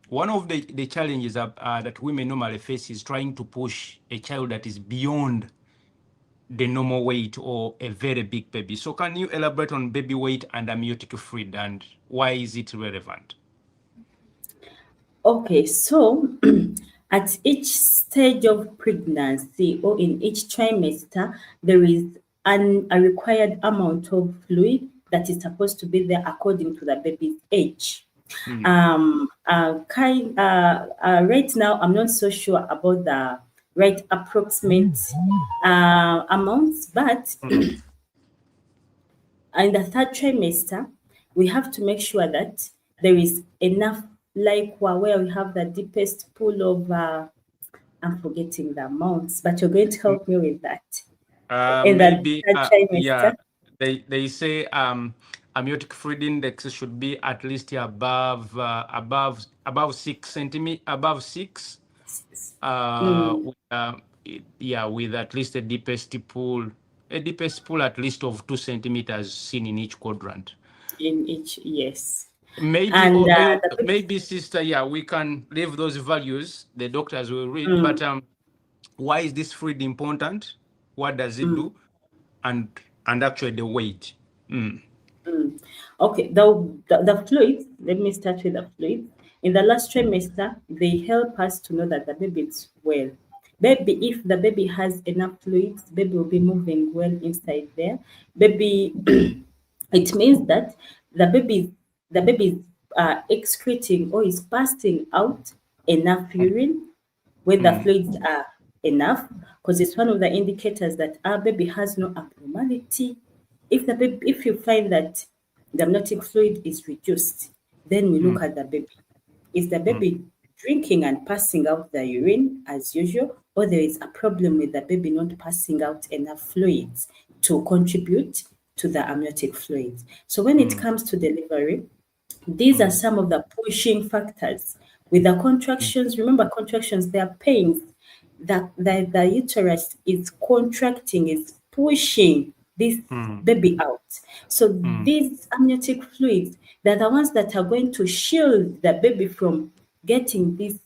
one of the challenges that women normally face is trying to push a child that is beyond the normal weight or a very big baby. So can you elaborate on baby weight and amniotic fluid, and why is it relevant? Okay, so at each stage of pregnancy or in each trimester, there is a required amount of fluid that is supposed to be there according to the baby's age. Right now, I'm not so sure about the right approximate amounts, but in the third trimester, we have to make sure that there is enough, like where we have the deepest pool of, I'm forgetting the amounts, but you're going to help me with that. In the Maybe, third yeah, trimester. they say amniotic fluid index should be at least above above 6 centimeters, above 6. Yeah, with at least a deepest pool at least of 2 centimeters seen in each quadrant. In each, yes. Maybe, And maybe, sister, yeah, we can leave those values. The doctors will read. But why is this fluid important? What does it do? And actually the weight. Okay, the fluids, let me start with the fluids. In the last trimester, they help us to know that the baby is well. Baby, if the baby has enough fluids, baby will be moving well inside there. Baby, it means that the baby is excreting or is passing out enough urine when the fluids are enough, because it's one of the indicators that our baby has no abnormality. If you find that the amniotic fluid is reduced, then we look at the baby. Is the baby drinking and passing out the urine as usual, or there is a problem with the baby not passing out enough fluids to contribute to the amniotic fluids? So when it comes to delivery, these are some of the pushing factors. With the contractions, remember contractions, they are pains. The uterus is contracting, is pushing this baby out. So these amniotic fluids, they're the ones that are going to shield the baby from getting this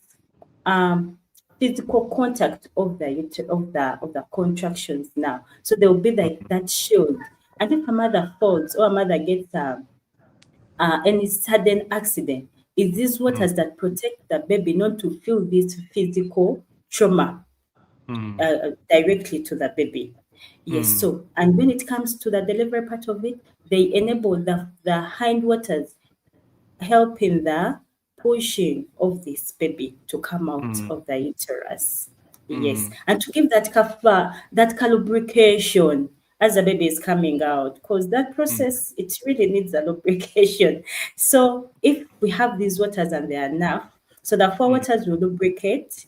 physical contact of the contractions now. So there will be like that shield. And if a mother falls or a mother gets any sudden accident, is these waters that protect the baby not to feel this physical trauma directly to the baby. Yes, so, and when it comes to the delivery part of it, they enable the hindwaters helping the pushing of this baby to come out of the uterus. Yes, and to give that lubrication as the baby is coming out, because that process, it really needs a lubrication. So if we have these waters and they are enough, so the four waters will lubricate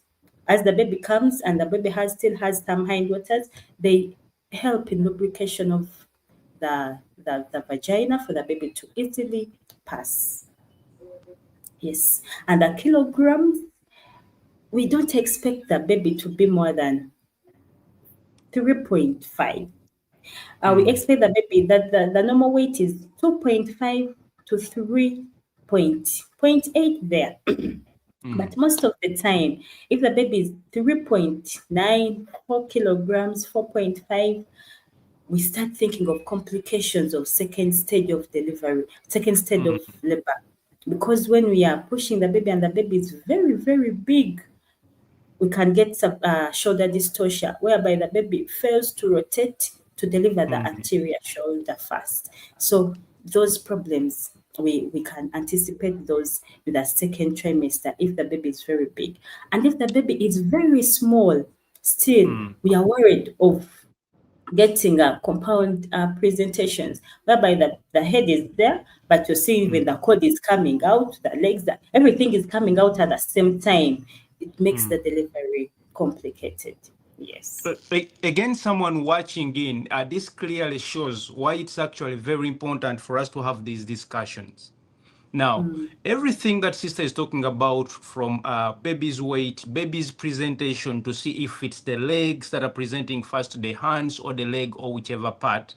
as the baby comes, and the baby still has some hindwaters. They help in lubrication of the vagina for the baby to easily pass. Yes, and the kilograms, we don't expect the baby to be more than 3.5. We expect the baby that the normal weight is 2.5 to 3.8 there. But most of the time, if the baby is 3.9, 4 kilograms, 4.5, we start thinking of complications of second stage of delivery, second stage of labor. Because when we are pushing the baby and the baby is very, very big, we can get some shoulder dystocia, whereby the baby fails to rotate to deliver the anterior shoulder first. So those problems, we can anticipate those with the second trimester if the baby is very big. And if the baby is very small, still, we are worried of getting compound presentations, whereby the head is there, but you see even the cord is coming out, the legs, everything is coming out at the same time. It makes the delivery complicated. Yes. Again, someone watching in, this clearly shows why it's actually very important for us to have these discussions. Now, everything that sister is talking about, from baby's weight, baby's presentation, to see if it's the legs that are presenting first, the hands or the leg or whichever part,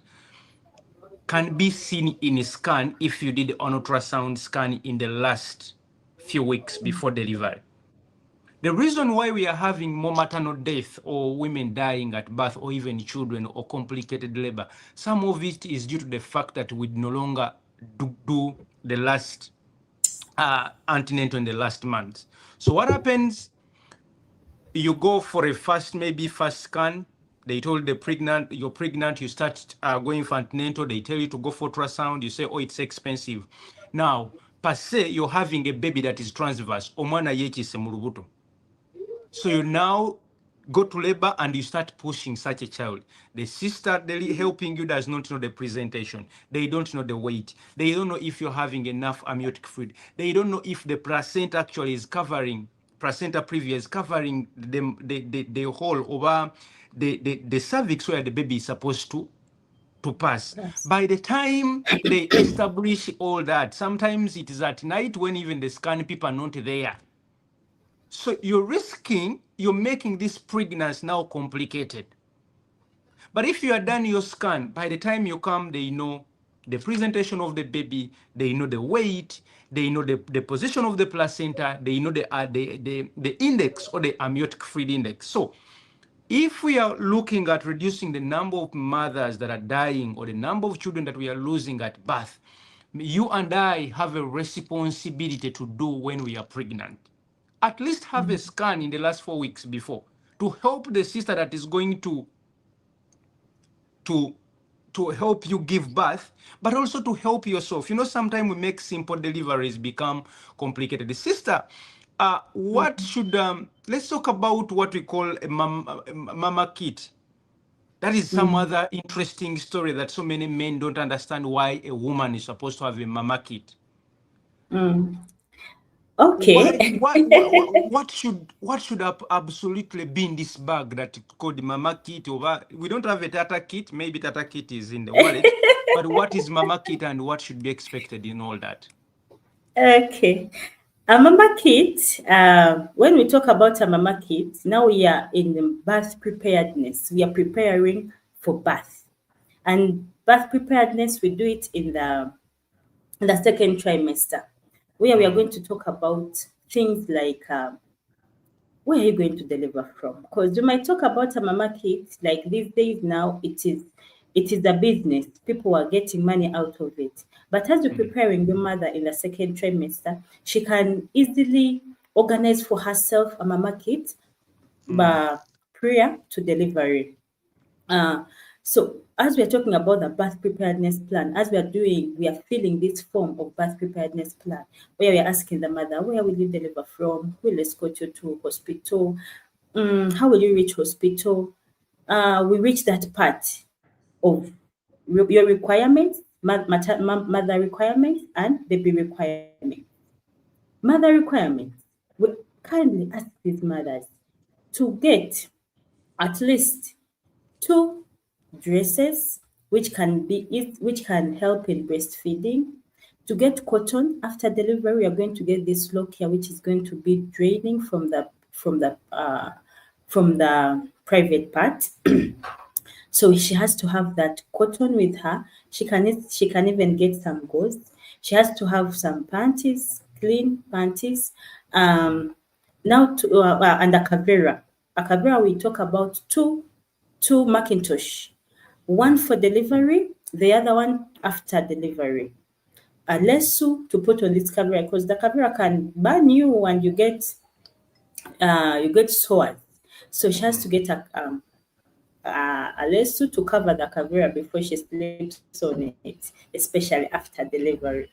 can be seen in a scan if you did an ultrasound scan in the last few weeks before delivery. The reason why we are having more maternal death or women dying at birth or even children or complicated labor, some of it is due to the fact that we no longer do the last antenatal in the last month. So what happens? You go for a first scan. They told you're pregnant, you start going for antenatal. They tell you to go for ultrasound. You say, oh, it's expensive. Now, per se you're having a baby that is transverse, omwana yechise mu lubuto. So you now go to labor and you start pushing such a child. The sister helping you does not know the presentation. They don't know the weight. They don't know if you're having enough amniotic fluid. They don't know if the placenta actually is covering, placenta previa is covering the whole over the cervix where the baby is supposed to pass. Yes. By the time they establish all that, sometimes it is at night when even the scan people are not there. So you're making this pregnancy now complicated. But if you are done your scan, by the time you come, they know the presentation of the baby, they know the weight, they know the position of the placenta, they know the index or the amniotic fluid index. So if we are looking at reducing the number of mothers that are dying or the number of children that we are losing at birth, you and I have a responsibility to do when we are pregnant. At least have a scan in the last 4 weeks before to help the sister that is going to help you give birth, but also to help yourself. You know, sometimes we make simple deliveries become complicated. The sister, what should, let's talk about what we call a mama kit. That is some other interesting story that so many men don't understand why a woman is supposed to have a mama kit. Okay. What should absolutely be in this bag that called mama kit? Over, we don't have a Tata kit. Maybe Tata kit is in the wallet, but what is mama kit and what should be expected in all that? Okay. A mama kit, when we talk about a mama kit, now we are in the birth preparedness. We are preparing for birth. And birth preparedness, we do it in the second trimester, where we are going to talk about things like where are you going to deliver from? Because you might talk about a mama kit, like these days now, it is a business. People are getting money out of it. But as you're preparing your mother in the second trimester, she can easily organize for herself a mama kit prior to delivery. So as we're talking about the birth preparedness plan, as we are filling this form of birth preparedness plan, where we are asking the mother, where will you deliver from? Who will escort you to hospital? How will you reach hospital? We reach that part of your requirements, mother requirements, and baby requirements. Mother requirements. We kindly ask these mothers to get at least 2 dresses which can help in breastfeeding. To get cotton after delivery, we are going to get this lock here, which is going to be draining from the private part. So she has to have that cotton with her. She can even get some gauze. She has to have some panties, clean panties. Now and a kavera. A kavera, we talk about two Macintosh, one for delivery, the other one after delivery. A lesu to put on this camera because the camera can burn you and you get sores. So she has to get a lesu to cover the camera before she sleeps on it, especially after delivery.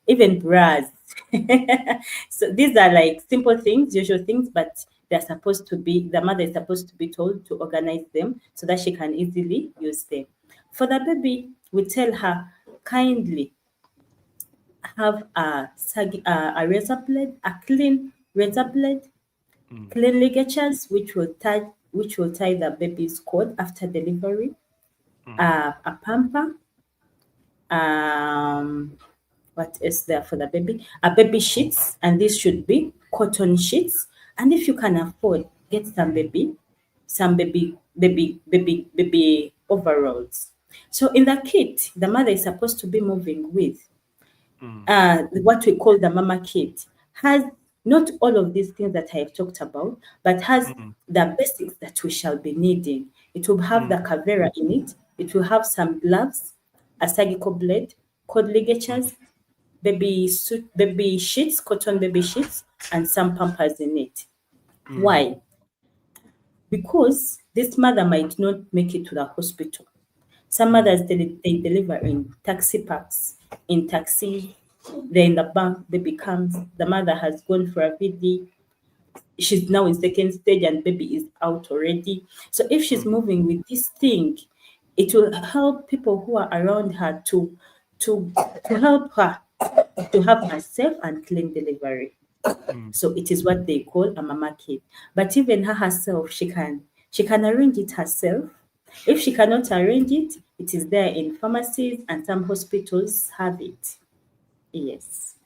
Even bras. So these are like simple things, usual things, but the mother is supposed to be told to organize them so that she can easily use them. For the baby, we tell her kindly have a razor blade, a clean razor blade, clean ligatures which will tie the baby's cord after delivery, a pamper, what is there for the baby? A baby sheets, and this should be cotton sheets. And if you can afford, get some baby overalls. So in the kit, the mother is supposed to be moving with what we call the mama kit. Has not all of these things that I have talked about, but has the basics that we shall be needing. It will have the kavera in it. It will have some gloves, a surgical blade, cord ligatures, baby sheets, cotton baby sheets, and some pampers in it. Why? Because this mother might not make it to the hospital. Some mothers they deliver in taxi parks, in taxis, They're in the back, the mother has gone for a VD, she's now in second stage and baby is out already. So if she's moving with this thing, it will help people who are around her to help her to have a safe and clean delivery. So it is what they call a mama kit. But even her herself, she can arrange it herself. If she cannot arrange it, it is there in pharmacies and some hospitals have it. Yes.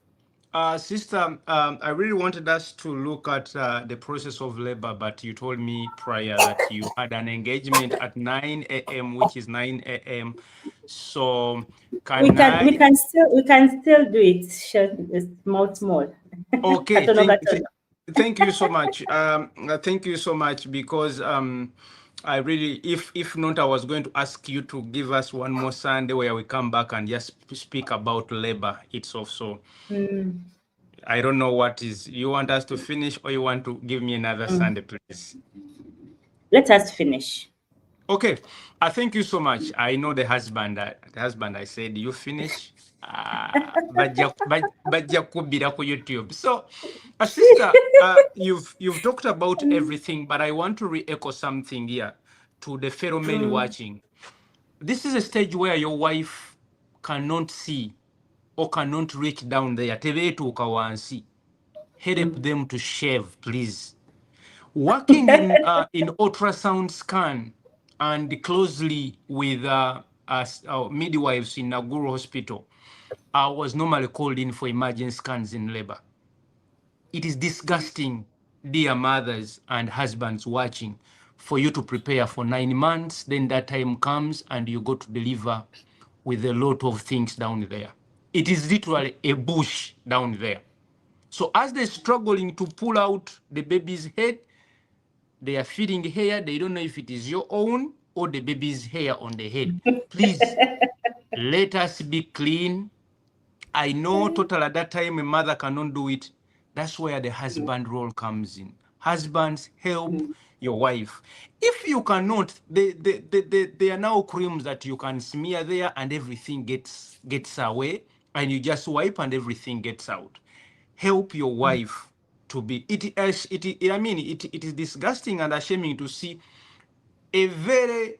Sister, I really wanted us to look at the process of labor, but you told me prior that you had an engagement at 9 a.m., which is 9 a.m. So We can can I? we can still do it small. Okay, Katono, katono. thank you so much. Thank you so much because I really, if not, I was going to ask you to give us one more Sunday where we come back and just speak about labor itself. So I don't know what is you want us to finish or you want to give me another Sunday, please. Let us finish. Okay, thank you so much. I know the husband. I said you finish. Bajja kubbira ku YouTube. So, sister, you've talked about everything, but I want to re-echo something here to the fellow men watching. This is a stage where your wife cannot see or cannot reach down there. Tebeetuuka wansi. Help them to shave, please. Working in ultrasound scan and closely with midwives in Naguru Hospital, I was normally called in for emergency scans in labor. It is disgusting, dear mothers and husbands watching, for you to prepare for 9 months, then that time comes and you go to deliver with a lot of things down there. It is literally a bush down there. So as they're struggling to pull out the baby's head, they are feeding hair. They don't know if it is your own or the baby's hair on the head. Please, let us be clean. I know total at that time a mother cannot do it. That's where the husband role comes in. Husbands, help your wife. If you cannot, there are now creams that you can smear there and everything gets away and you just wipe and everything gets out. Help your wife to be, it is disgusting and ashaming to see a very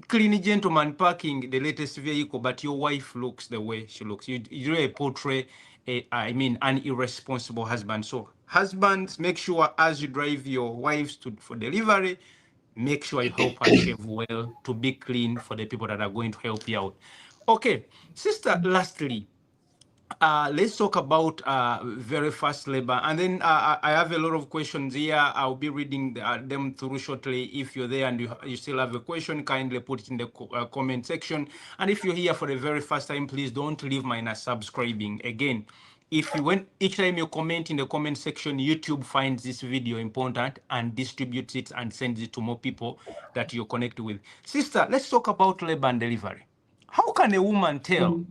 clean gentleman parking the latest vehicle, but your wife looks the way she looks. You really portray an irresponsible husband. So husbands, make sure as you drive your wives for delivery, make sure you help her shave well to be clean for the people that are going to help you out. Okay, sister, lastly, let's talk about very fast labor. And then I have a lot of questions here. I'll be reading them through shortly. If you're there and you still have a question, kindly put it in the comment section. And if you're here for the very first time, please don't leave minus subscribing. Again, each time you comment in the comment section, YouTube finds this video important and distributes it and sends it to more people that you connect with. Sister, let's talk about labor and delivery. How can a woman tell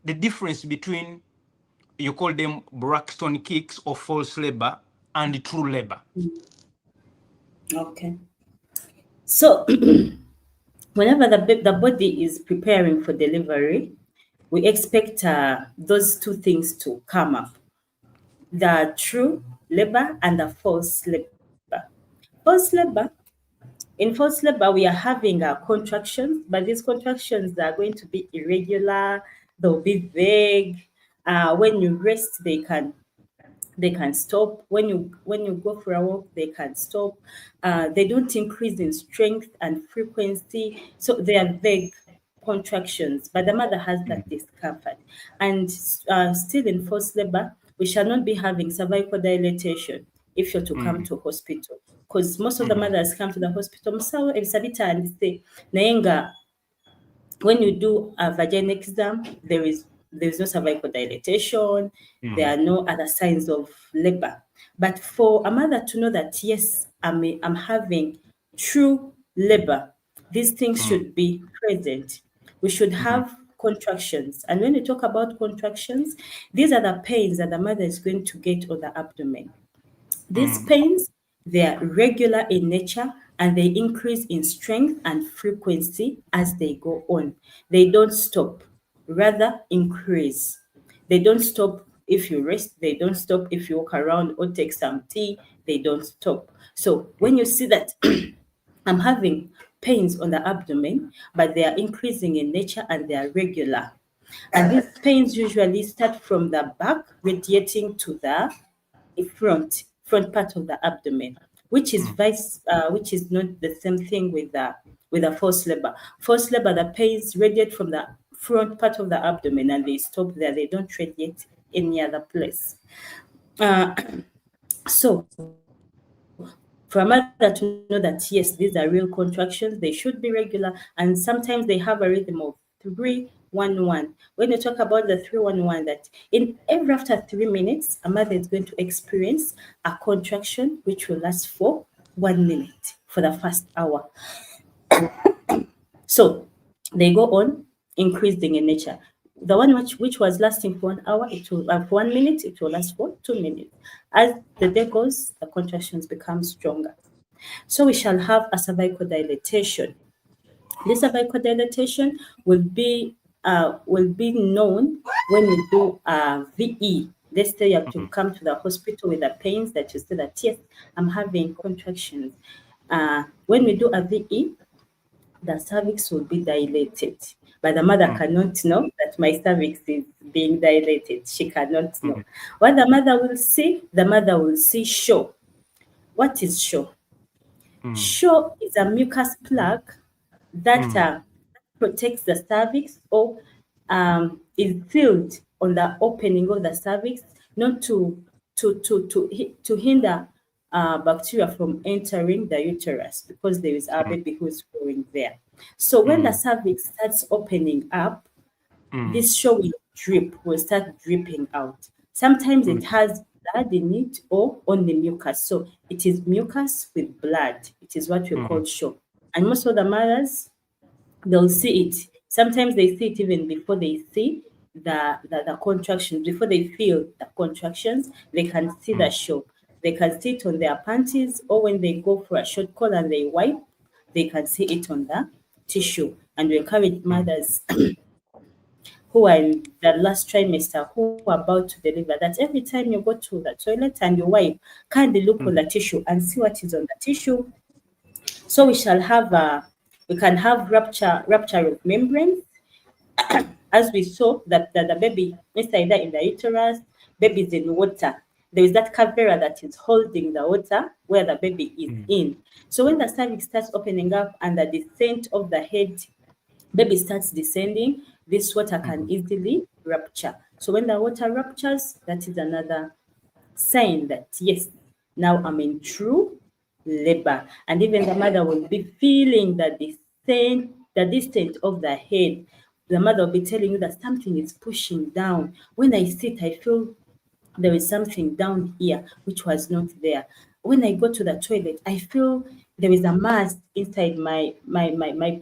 the difference between, you call them Braxton kicks or false labor, and true labor? Okay. So whenever the body is preparing for delivery, we expect those two things to come up: the true labor and the false labor. False labor, in false labor, we are having contractions, but these contractions are going to be irregular, they'll be vague. When you rest, they can stop. When you go for a walk, they can stop. They don't increase in strength and frequency, so they are vague contractions, but the mother has that discomfort. And still in forced labor, we shall not be having cervical dilatation if you're to come to hospital, because most of the mothers come to the hospital so ebisabita and say nayenga when you do a vaginal exam, there is no cervical dilatation, there are no other signs of labor. But for a mother to know that, yes, I'm having true labor, these things should be present. We should have contractions. And when you talk about contractions, these are the pains that the mother is going to get on the abdomen. These pains, they are regular in nature and they increase in strength and frequency as they go on. They don't stop, rather increase. They don't stop if you rest. They don't stop if you walk around or take some tea. They don't stop. So when you see that I'm having pains on the abdomen, but they are increasing in nature and they are regular. And these pains usually start from the back, radiating to the front part of the abdomen, which is which is not the same thing with the forced labor. Forced labor, the pains radiate from the front part of the abdomen and they stop there. They don't radiate any other place. So for a mother to know that yes, these are real contractions, they should be regular, and sometimes they have a rhythm of 3-1-1. When you talk about the 3-1-1, that in every after 3 minutes, a mother is going to experience a contraction which will last for 1 minute for the first hour. So they go on increasing in nature. The one which was lasting for 1 hour, it will for 1 minute, it will last for 2 minutes. As the day goes, the contractions become stronger. So we shall have a cervical dilatation. This cervical dilatation will be known when we do a VE. Let's say you have to come to the hospital with the pains that you say that yes, I'm having contractions. When we do a VE, the cervix will be dilated, but the mother cannot know that my cervix is being dilated. She cannot know. What the mother will see show. What is show? Show is a mucus plug that protects the cervix or is filled on the opening of the cervix, not to hinder bacteria from entering the uterus, because there is a baby who is growing there. So when the cervix starts opening up, this show will start dripping out. Sometimes it has blood in it or only mucus. So it is mucus with blood. It is what we call show. And most of the mothers, they'll see it. Sometimes they see it even before they see the contractions. Before they feel the contractions, they can see the show. They can see it on their panties, or when they go for a short call and they wipe, they can see it on the tissue. And we encourage mothers who are in the last trimester, who are about to deliver, that every time you go to the toilet and you wipe, kindly look on the tissue and see what is on the tissue. So we can have rupture of membranes, as we saw that the baby inside there in the uterus, baby is in water. There is that cavera that is holding the water where the baby is in. So when the cervix starts opening up and the descent of the head, baby starts descending, this water can easily rupture. So when the water ruptures, that is another sign that yes, now I'm in true labor. And even the mother will be feeling the descent of the head. The mother will be telling you that something is pushing down. When I sit, I feel there is something down here which was not there. When I go to the toilet, I feel there is a mass inside my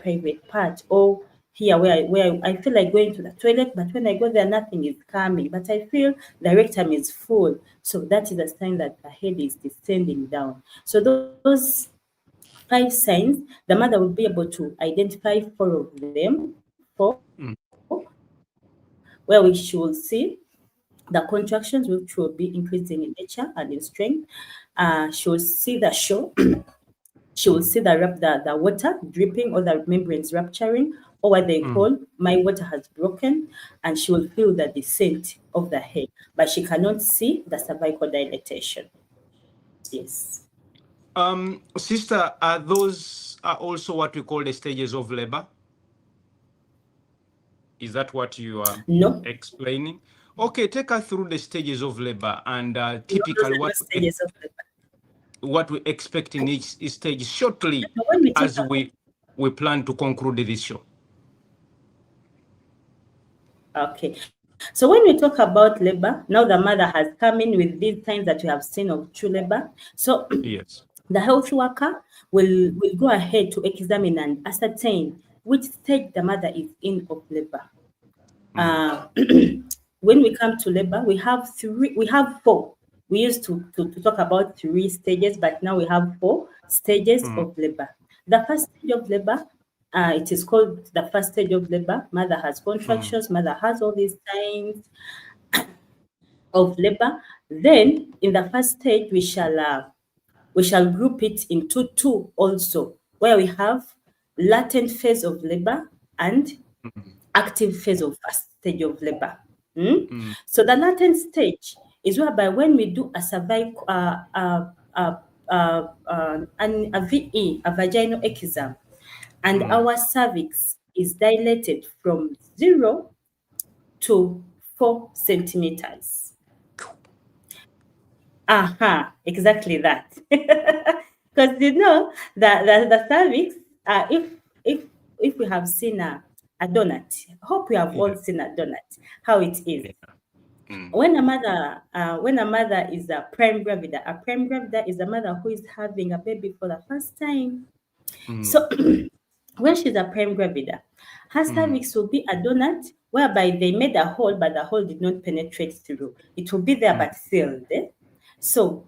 private part, or here where I feel like going to the toilet, but when I go there, nothing is coming. But I feel the rectum is full. So that is a sign that the head is descending down. So those 5 signs, the mother will be able to identify 4 of them, where we should see the contractions, which will be increasing in nature and in strength. She will see the show. She will see the water dripping or the membranes rupturing, or what they call my water has broken, and she will feel the descent of the head, but she cannot see the cervical dilatation. Yes. Sister, are those also what we call the stages of labor? Is that what you are explaining? Okay, take us through the stages of labor and typically what we expect in each stage shortly as we plan to conclude this show. Okay. So when we talk about labor, now the mother has come in with these signs that we have seen of true labor. So yes, the health worker will go ahead to examine and ascertain which stage the mother is in of labor. When we come to labor, we have 4. We used to talk about 3 stages, but now we have 4 stages of labor. The first stage of labor, it is called the first stage of labor. Mother has contractions, mother has all these signs. of labor. Then in the first stage, we shall group it into two also, where we have latent phase of labor and active phase of first stage of labor. So the latent stage is whereby when we do a cervical, a VE, a vaginal exam, and our cervix is dilated from 0 to 4 centimeters. Exactly that. Because you know that the cervix, if we have seen a donut, hope we have all seen a donut, how it is. When a mother is a prime gravida is a mother who is having a baby for the first time. So when she's a prime gravida, her cervix will be a donut whereby they made a hole, but the hole did not penetrate through. It will be there but sealed. So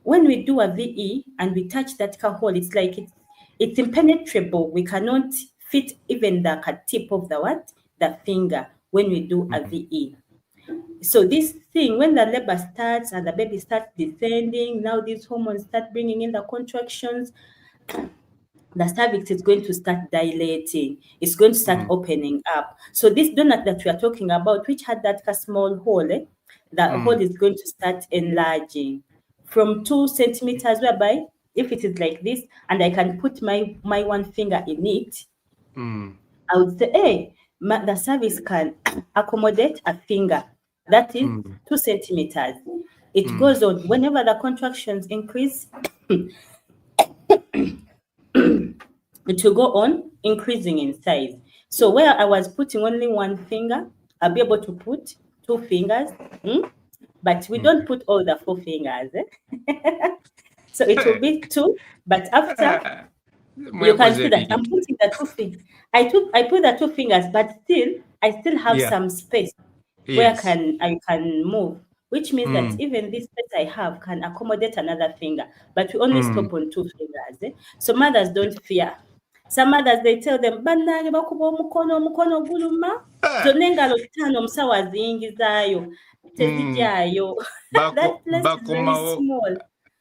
when we do a VE and we touch that hole, it's like it's impenetrable. We cannot fit even the tip of the finger when we do a VE. So this thing, when the labor starts and the baby starts descending, now these hormones start bringing in the contractions, the cervix is going to start dilating. It's going to start opening up. So this donut that we are talking about, which had that small hole, that hole is going to start enlarging from 2 centimeters, whereby if it is like this and I can put my one finger in it, I would say, hey, the cervix can accommodate a finger. That is 2 centimeters. It goes on. Whenever the contractions increase, it will go on increasing in size. So where I was putting only one finger, I'll be able to put 2 fingers, but we don't put all the 4 fingers. So it will be 2, but after you can see that I'm putting the 2 fingers. I put the 2 fingers, but I still have some space where I can move, which means that even this space I have can accommodate another finger, but we only stop on 2 fingers. So mothers don't fear. Some mothers, they tell them, bannange bakuba omukono guluma, zonna engalo 5 omusawo aziyingizaayo, tezijjaayo. That place is very small.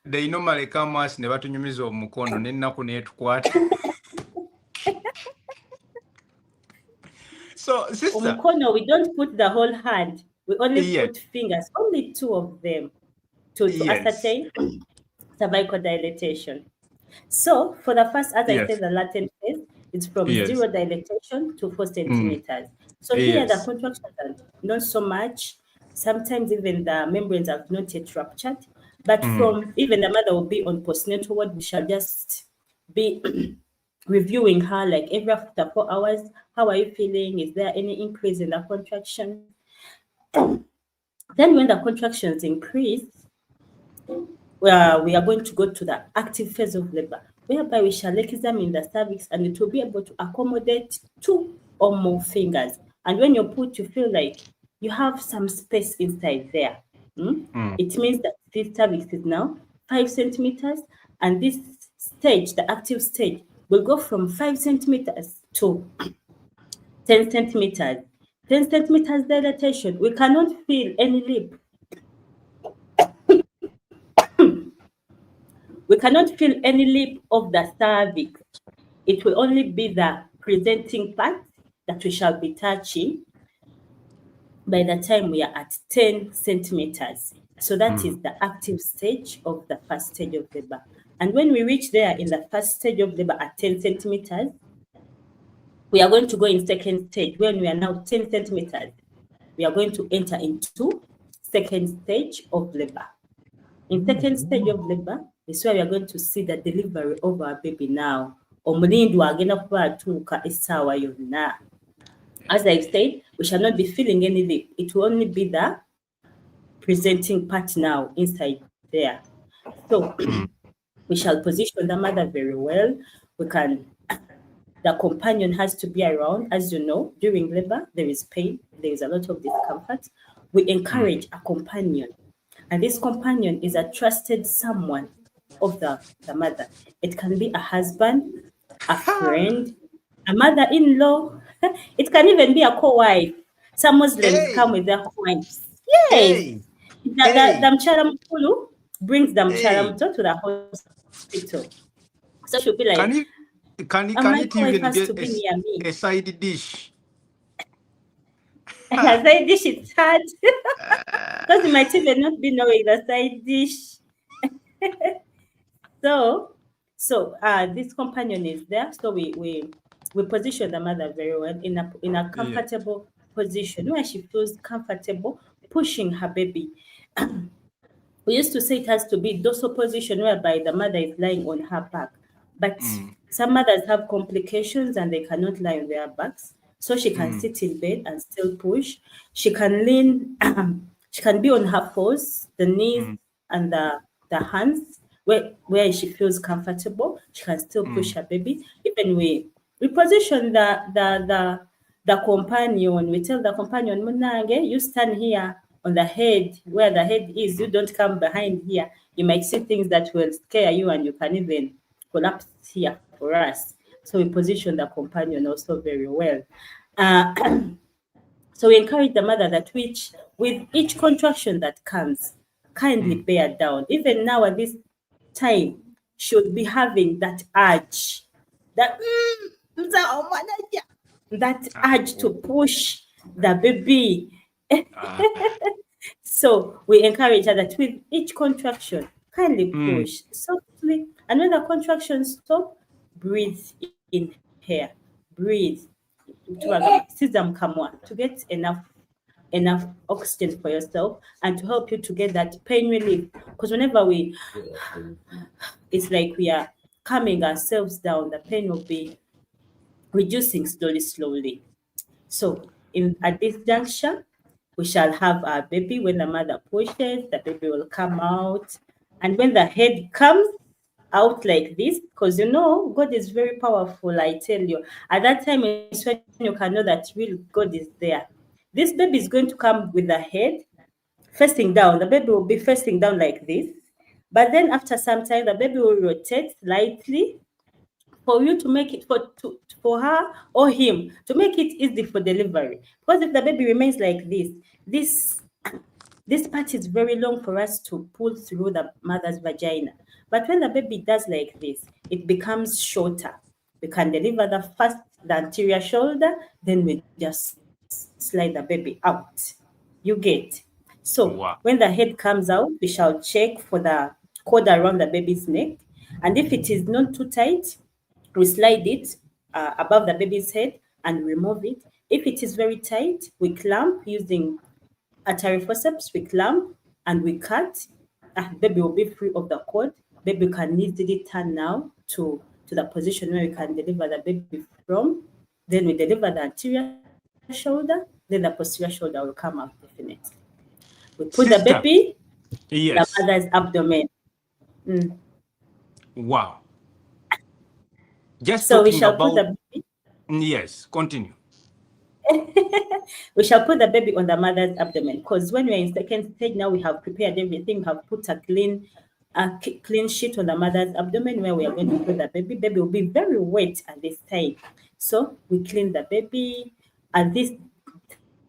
They normally come us ne batunyumiza omukono n'ennaku neetukwata. So, sister, omukono, we don't put the whole hand. We only put fingers, only 2 of them, to ascertain cervical dilatation. So, for the first, as I said, the latent phase, it's from 0 dilatation to 4 centimeters. So here the contractions are not so much. Sometimes even the membranes have not yet ruptured. But from even the mother will be on postnatal ward, we shall just be reviewing her like every after 4 hours. How are you feeling? Is there any increase in the contractions? Then when the contractions increase, we are going to go to the active phase of labor, whereby we shall examine the cervix and it will be able to accommodate 2 or more fingers. And when you feel like you have some space inside there. It means that this cervix is now 5 centimeters, and this stage, the active stage, will go from 5 centimeters to 10 centimeters. 10 centimeters dilatation. We cannot feel any lip. We cannot feel any lip of the cervix. It will only be the presenting part that we shall be touching by the time we are at 10 centimeters. So that is the active stage of the first stage of labor. And when we reach there in the first stage of labor at 10 centimeters, we are going to go in second stage. When we are now 10 centimeters, we are going to enter into second stage of labor. In second stage of labor, is where we are going to see the delivery of our baby now. As I said, we shall not be feeling any lip. It will only be the presenting part now inside there. So we shall position the mother very well. The companion has to be around. As you know, during labor, there is pain, there is a lot of discomfort. We encourage a companion. And this companion is a trusted someone of the mother. It can be a husband, a friend, a mother-in-law. It can even be a co-wife. Some Muslims come with their wives. Yes. Hey, The mchara mkulu brings the mchara hey. mto to the hospital. So she'll be Can like, you can my it wife even has get to be near me. a side dish? Side dish is hard because you might even not be knowing the side dish. So, this companion is there. So we position the mother very well in a Yeah. comfortable position where she feels comfortable pushing her baby. We used to say it has to be dorsal position whereby the mother is lying on her back. But Mm, some mothers have complications and they cannot lie on their backs. So she can mm, sit in bed and still push. She can lean, she can be on her paws, the knees mm, and the hands where she feels comfortable. She can still push mm, her baby. Even we position the companion. We tell the companion, Munange, you stand here on the head where the head is. You mm, don't come behind here. You might see things that will scare you and you can even collapse here for us. So we position the companion also very well. Uh, so we encourage the mother that with each contraction that comes, kindly mm. bear down. Even now at this time, should be having that urge, that that Ah, urge to push the baby. ah, So we encourage her that with each contraction, kindly mm, push softly. And when the contractions stop, breathe in here. Breathe. To get enough oxygen for yourself and to help you to get that pain relief. Because whenever it's like we are calming ourselves down, the pain will be reducing slowly. So in at this juncture, we shall have our baby. When the mother pushes, the baby will come out. And when the head comes out like this, because God is very powerful, I tell you. At that time is when you can know that real God is there. This baby is going to come with the head facing down. The baby will be facing down like this. But then after some time, the baby will rotate slightly for you to make it for her or him to make it easy for delivery. Because if the baby remains like this this part is very long for us to pull through the mother's vagina. But when the baby does like this, it becomes shorter. We can deliver the anterior shoulder, then we just slide the baby out. You get. So when wow. the head comes out, we shall check for the cord around the baby's neck. And if it is not too tight, we slide it above the baby's head and remove it. If it is very tight, we clamp using a forceps. We clamp and we cut. Baby will be free of the cord. Baby can easily turn now to the position where we can deliver the baby from. Then we deliver the anterior shoulder. Then the posterior shoulder will come out definitely. We put the Sister, baby in the yes. mother's abdomen. Mm. Wow. Just So we talking shall put about, the baby yes, continue. we shall put the baby on the mother's abdomen because when we're in second stage now, we have prepared everything. We have put a clean sheet on the mother's abdomen where we are going to put the baby. Baby will be very wet at this time. So we clean the baby. At this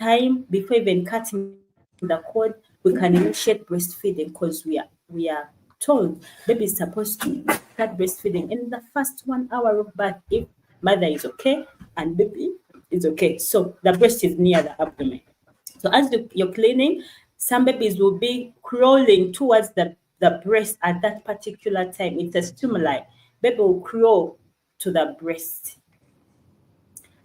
time, before even cutting the cord, we can initiate breastfeeding because we are told baby is supposed to start breastfeeding in the first 1 hour of birth if mother is okay and baby is okay. So the breast is near the abdomen. So as you're cleaning, some babies will be crawling towards the breast at that particular time. It's a stimuli. Baby will crawl to the breast.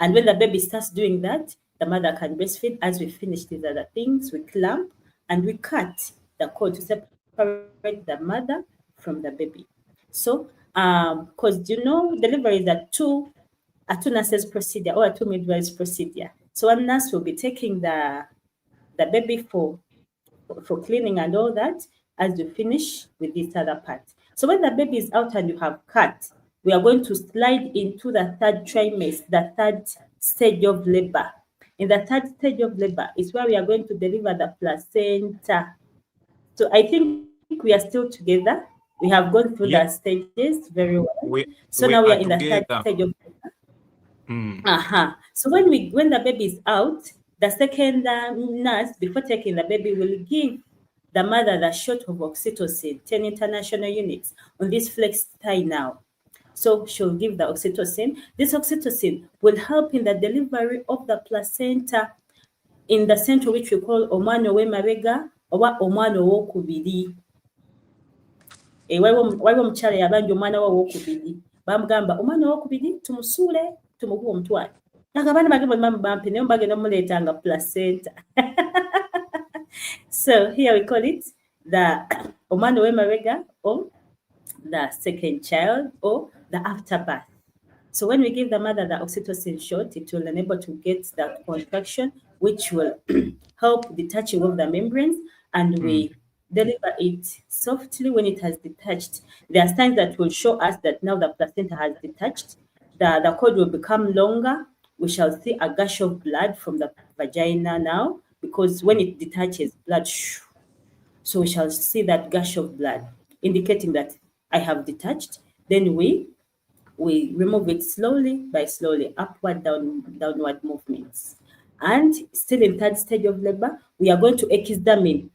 And when the baby starts doing that, the mother can breastfeed. As we finish these other things, we clamp and we cut the cord to separate the mother from the baby. So, because delivery is a two nurses procedure or a two midwives procedure. So one nurse will be taking the baby for cleaning and all that as you finish with this other part. So when the baby is out and you have cut, we are going to slide into the third trimester, the third stage of labor. In the third stage of labor is where we are going to deliver the placenta. So I think we are still together. We have gone through the Yeah, stages very well. So now we are in we the are third stage of. together. Mm, So when the baby is out, the second nurse before taking the baby will give the mother that's short of oxytocin, 10 international units, on this flexed thigh now. So she'll give the oxytocin. This oxytocin will help in the delivery of the placenta in the center, which we call omwana w'emabega oba omwana ow'okubiri. Waliwo omukyala yabanja omwana we ow'okubiri, bamugamba omwana ow'okubiri tumusuule tumukuba omutwale. Abaana bage bonna bampi naye bagenda muleetanga placenta. So here we call it the omwana w'emabega, or the second child, or the afterbirth. So when we give the mother the oxytocin shot, it will enable to get that contraction, which will help detaching of the membranes, and we deliver it softly. When it has detached, there are signs that will show us that now the placenta has detached. The cord will become longer. We shall see a gush of blood from the vagina now, because when it detaches, blood, so we shall see that gush of blood, indicating that I have detached. Then we remove it slowly, upward, downward movements. And still in third stage of labor, we are going to examine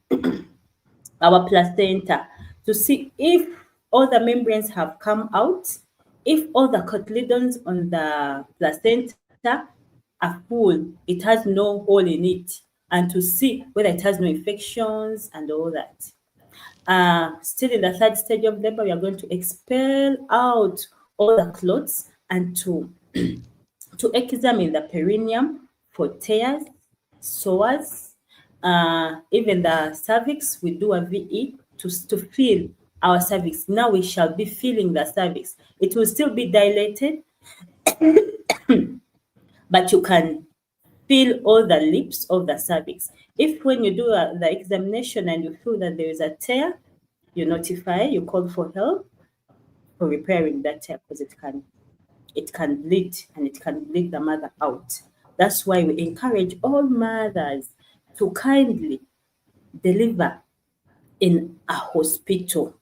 our placenta to see if all the membranes have come out, if all the cotyledons on the placenta are full, it has no hole in it, and to see whether it has no infections and all that. Still in the third stage of labor, we are going to expel out all the clots and to examine the perineum for tears, sores, even the cervix. We do a VE to feel our cervix. Now we shall be feeling the cervix. It will still be dilated, but you can feel all the lips of the cervix. If when you do the examination and you feel that there is a tear, you notify, you call for help for repairing that tear, because it can bleed, and it can bleed the mother out. That's why we encourage all mothers to kindly deliver in a hospital,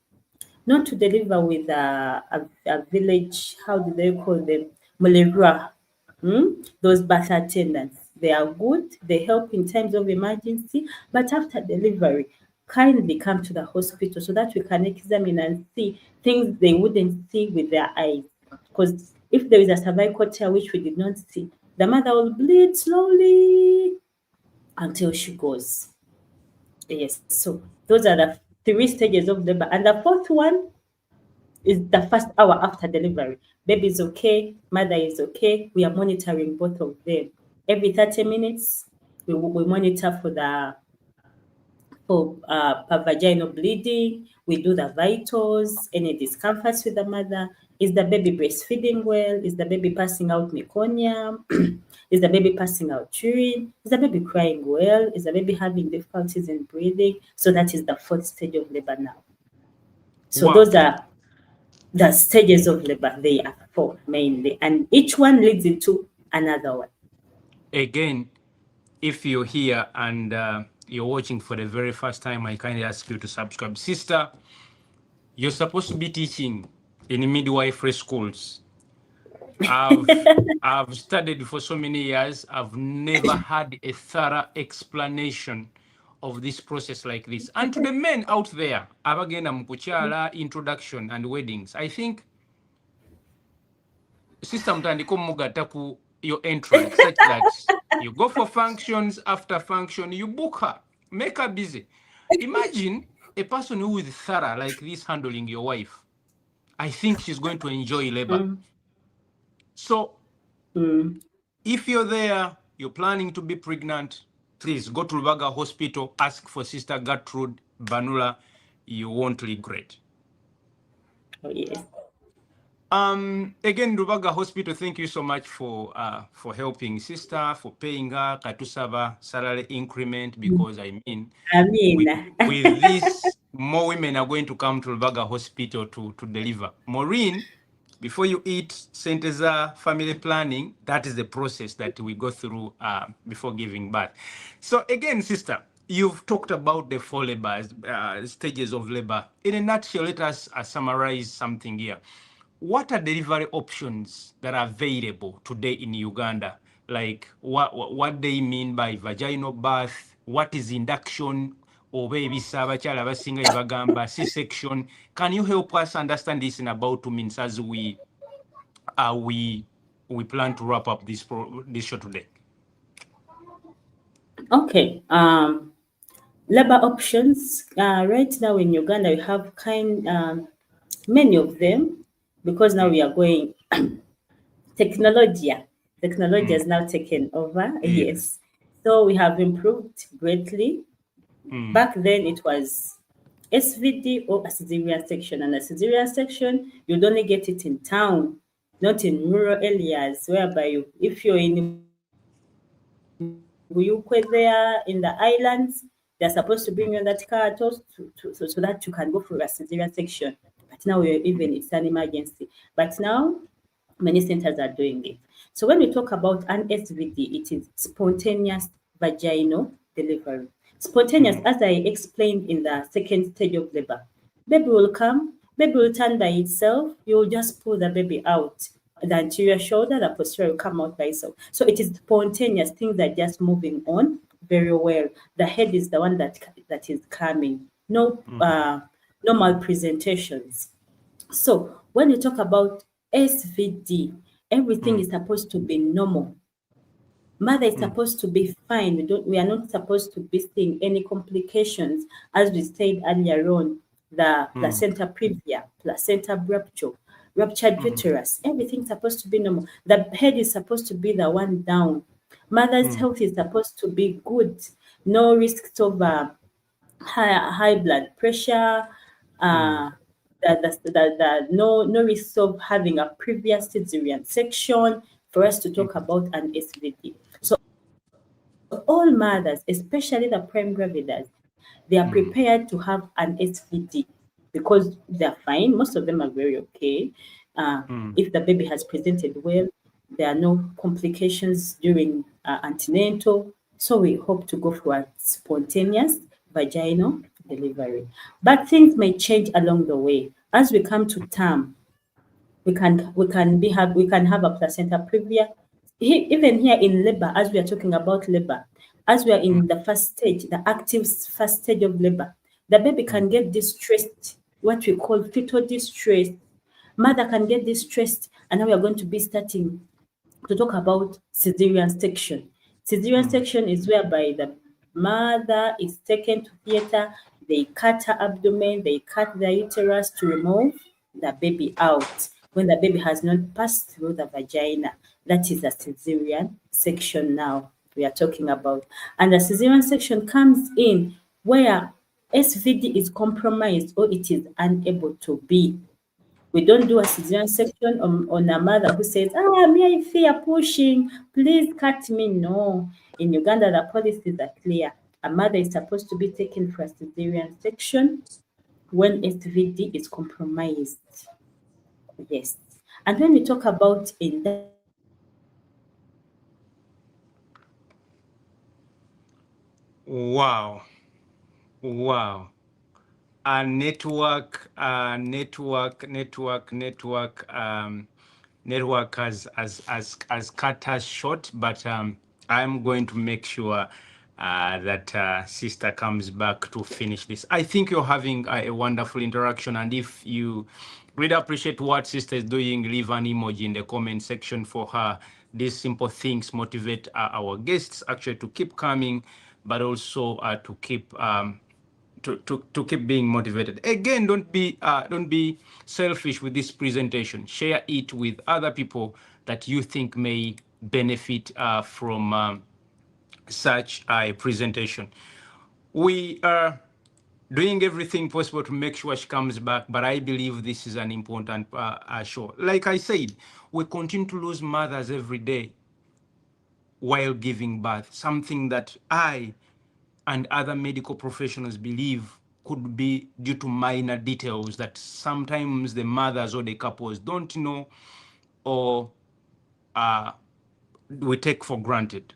not to deliver with a village, how do they call them, Mulebra, those birth attendants. They are good, they help in times of emergency, but after delivery, kindly come to the hospital so that we can examine and see things they wouldn't see with their eyes. Because if there is a cervical tear which we did not see, the mother will bleed slowly until she goes. Yes, so those are the 3 stages of labor. And the 4th one is the first hour after delivery. Baby is okay, mother is okay. We are monitoring both of them. Every 30 minutes, we monitor for vaginal bleeding. We do the vitals, any discomforts with the mother. Is the baby breastfeeding well? Is the baby passing out meconium? Is the baby passing out urine? Is the baby crying well? Is the baby having difficulties in breathing? So that is the 4th stage of labor now. So Wow. those are the stages of labor. They are 4 mainly, and each one leads into another one. Again, if you're here and you're watching for the very first time, I kindly ask you to subscribe. Sister, you're supposed to be teaching in midwifery schools. I've studied for so many years. I've never had a thorough explanation of this process like this. And to the men out there, abagenda mukuchala, introduction and weddings, I think Sister Mtandiko Mugataku, your entrance, such that you go for functions, after function, you book her, make her busy. Imagine a person who is thorough like this handling your wife. I think she's going to enjoy labor. So if you're there, you're planning to be pregnant, please go to Lubaga Hospital, ask for Sister Gertrude Banula. You won't regret. Oh, yes. Again, Lubaga Hospital, thank you so much for helping Sister, for paying her Katusaba salary increment, because I mean, with this, more women are going to come to Lubaga Hospital to deliver. Maureen, before you eat Senteza family planning, that is the process that we go through before giving birth. So again, Sister, you've talked about the 4 labors, stages of labor. In a nutshell, let us summarize something here. What are delivery options that are available today in Uganda? Like what they mean by vaginal birth, what is induction, oba ebisa abakyala abasinga ebagamba C-section. Can you help us understand this in about 2 minutes as we plan to wrap up this show today? Okay. Labor options. Right now in Uganda, we have many of them, because now we are going technology. Technology has now taken over. Yes. So we have improved greatly. Back then it was SVD or a cesarean section, and a cesarean section you'd only get it in town, not in rural areas, whereby if you're in Buyukwe there in the islands, they're supposed to bring you on that car so that you can go for a cesarean section. But now it's an emergency. But now many centers are doing it. So when we talk about an SVD, it is spontaneous vaginal delivery. Spontaneous, as I explained in the second stage of labor. Baby will come, baby will turn by itself, you'll just pull the baby out. The anterior shoulder, the posterior will come out by itself. So it is spontaneous, things are just moving on very well. The head is the one that is coming. No normal presentations. So when you talk about SVD, everything is supposed to be normal. Mother is supposed to be fine. We are not supposed to be seeing any complications, as we said earlier on. The placenta previa, placenta ruptured uterus, everything's supposed to be normal. The head is supposed to be the one down. Mother's health is supposed to be good. No risks of high blood pressure, no risk of having a previous cesarean section for us to talk about an SVD. So all mothers, especially the prime gravidas, they are prepared to have an SVD because they're fine. Most of them are very okay. If the baby has presented well, there are no complications during antenatal. So we hope to go for a spontaneous vaginal delivery. But things may change along the way. As we come to term, we can have a placenta previa. Even here in labor, as we are talking about labor, as we are in the first stage, the active first stage of labor, the baby can get distressed, what we call fetal distress. Mother can get distressed, and now we are going to be starting to talk about cesarean section. Cesarean section is whereby the mother is taken to theater, they cut her abdomen, they cut the uterus to remove the baby out. When the baby has not passed through the vagina, that is a cesarean section now we are talking about. And the cesarean section comes in where SVD is compromised or it is unable to be. We don't do a cesarean section on a mother who says, me, I fear pushing, please cut me. No. In Uganda, the policies are clear. A mother is supposed to be taken for a cesarean section when SVD is compromised. Yes. And when we talk about Wow. Network has cut us short, but I'm going to make sure that sister comes back to finish this. I think you're having a wonderful interaction, and if you really appreciate what sister is doing, leave an emoji in the comment section for her. These simple things motivate our guests actually to keep coming, but also to keep to keep being motivated. Again, don't be selfish with this presentation. Share it with other people that you think may benefit from such a presentation. We are doing everything possible to make sure she comes back, but I believe this is an important show. Like I said, we continue to lose mothers every day while giving birth, something that I and other medical professionals believe could be due to minor details that sometimes the mothers or the couples don't know or we take for granted.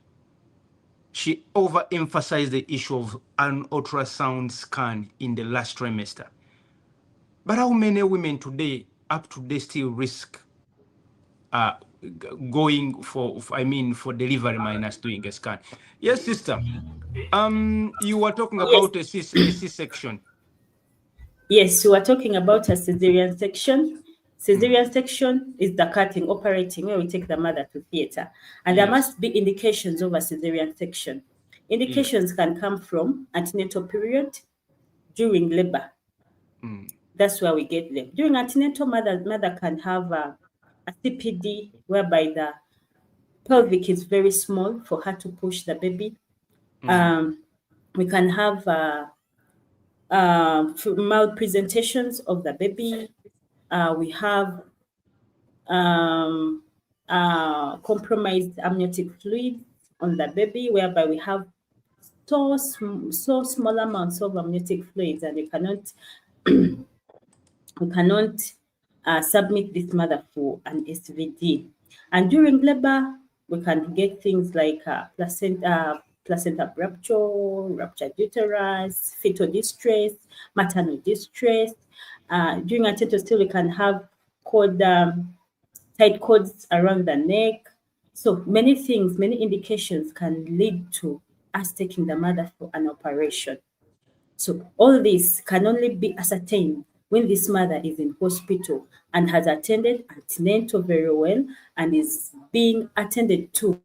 She overemphasized the issue of an ultrasound scan in the last trimester. But how many women today, up to date, still risk going for delivery minus doing a scan. Yes, sister. You were talking about a C-section. Yes, we are talking about a cesarean section. Cesarean section is the cutting, operating, where we take the mother to theater. And there must be indications of a cesarean section. Indications can come from antenatal period, during labor. That's where we get them. During antenatal, mother can have a CPD, whereby the pelvic is very small for her to push the baby. We can have malpresentations of the baby. We have compromised amniotic fluid on the baby, whereby we have so small amounts of amniotic fluids, and we cannot submit this mother for an SVD. And during labor, we can get things like placenta ruptured uterus, fetal distress, maternal distress. During antenatal, still we can have tight cords around the neck. So many things, many indications can lead to us taking the mother for an operation. So all this can only be ascertained when this mother is in hospital and has attended antenatal very well and is being attended to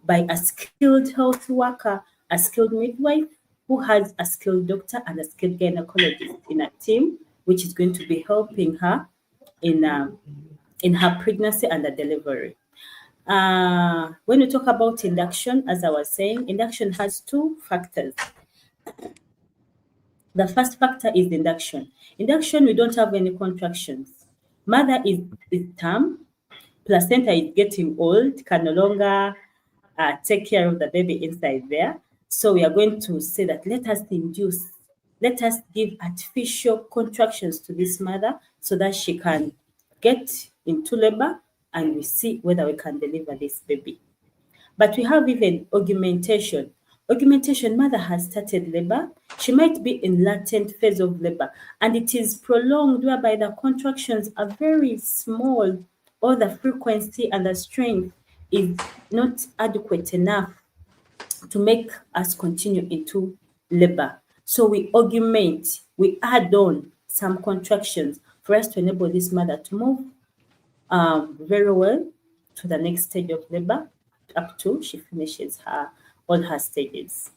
by a skilled health worker, a skilled midwife who has a skilled doctor and a skilled gynecologist in a team, which is going to be helping her in her pregnancy and the delivery. When we talk about induction, as I was saying, induction has two factors. The first factor is induction. Induction, we don't have any contractions. Mother is term, placenta is getting old, can no longer take care of the baby inside there. So we are going to say that let us give artificial contractions to this mother so that she can get into labor and we see whether we can deliver this baby. But we have even augmentation. Augmentation, mother has started labor. She might be in latent phase of labor and it is prolonged whereby the contractions are very small or the frequency and the strength is not adequate enough to make us continue into labor. So we augment, we add on some contractions for us to enable this mother to move very well to the next stage of labor up to she finishes all her stages.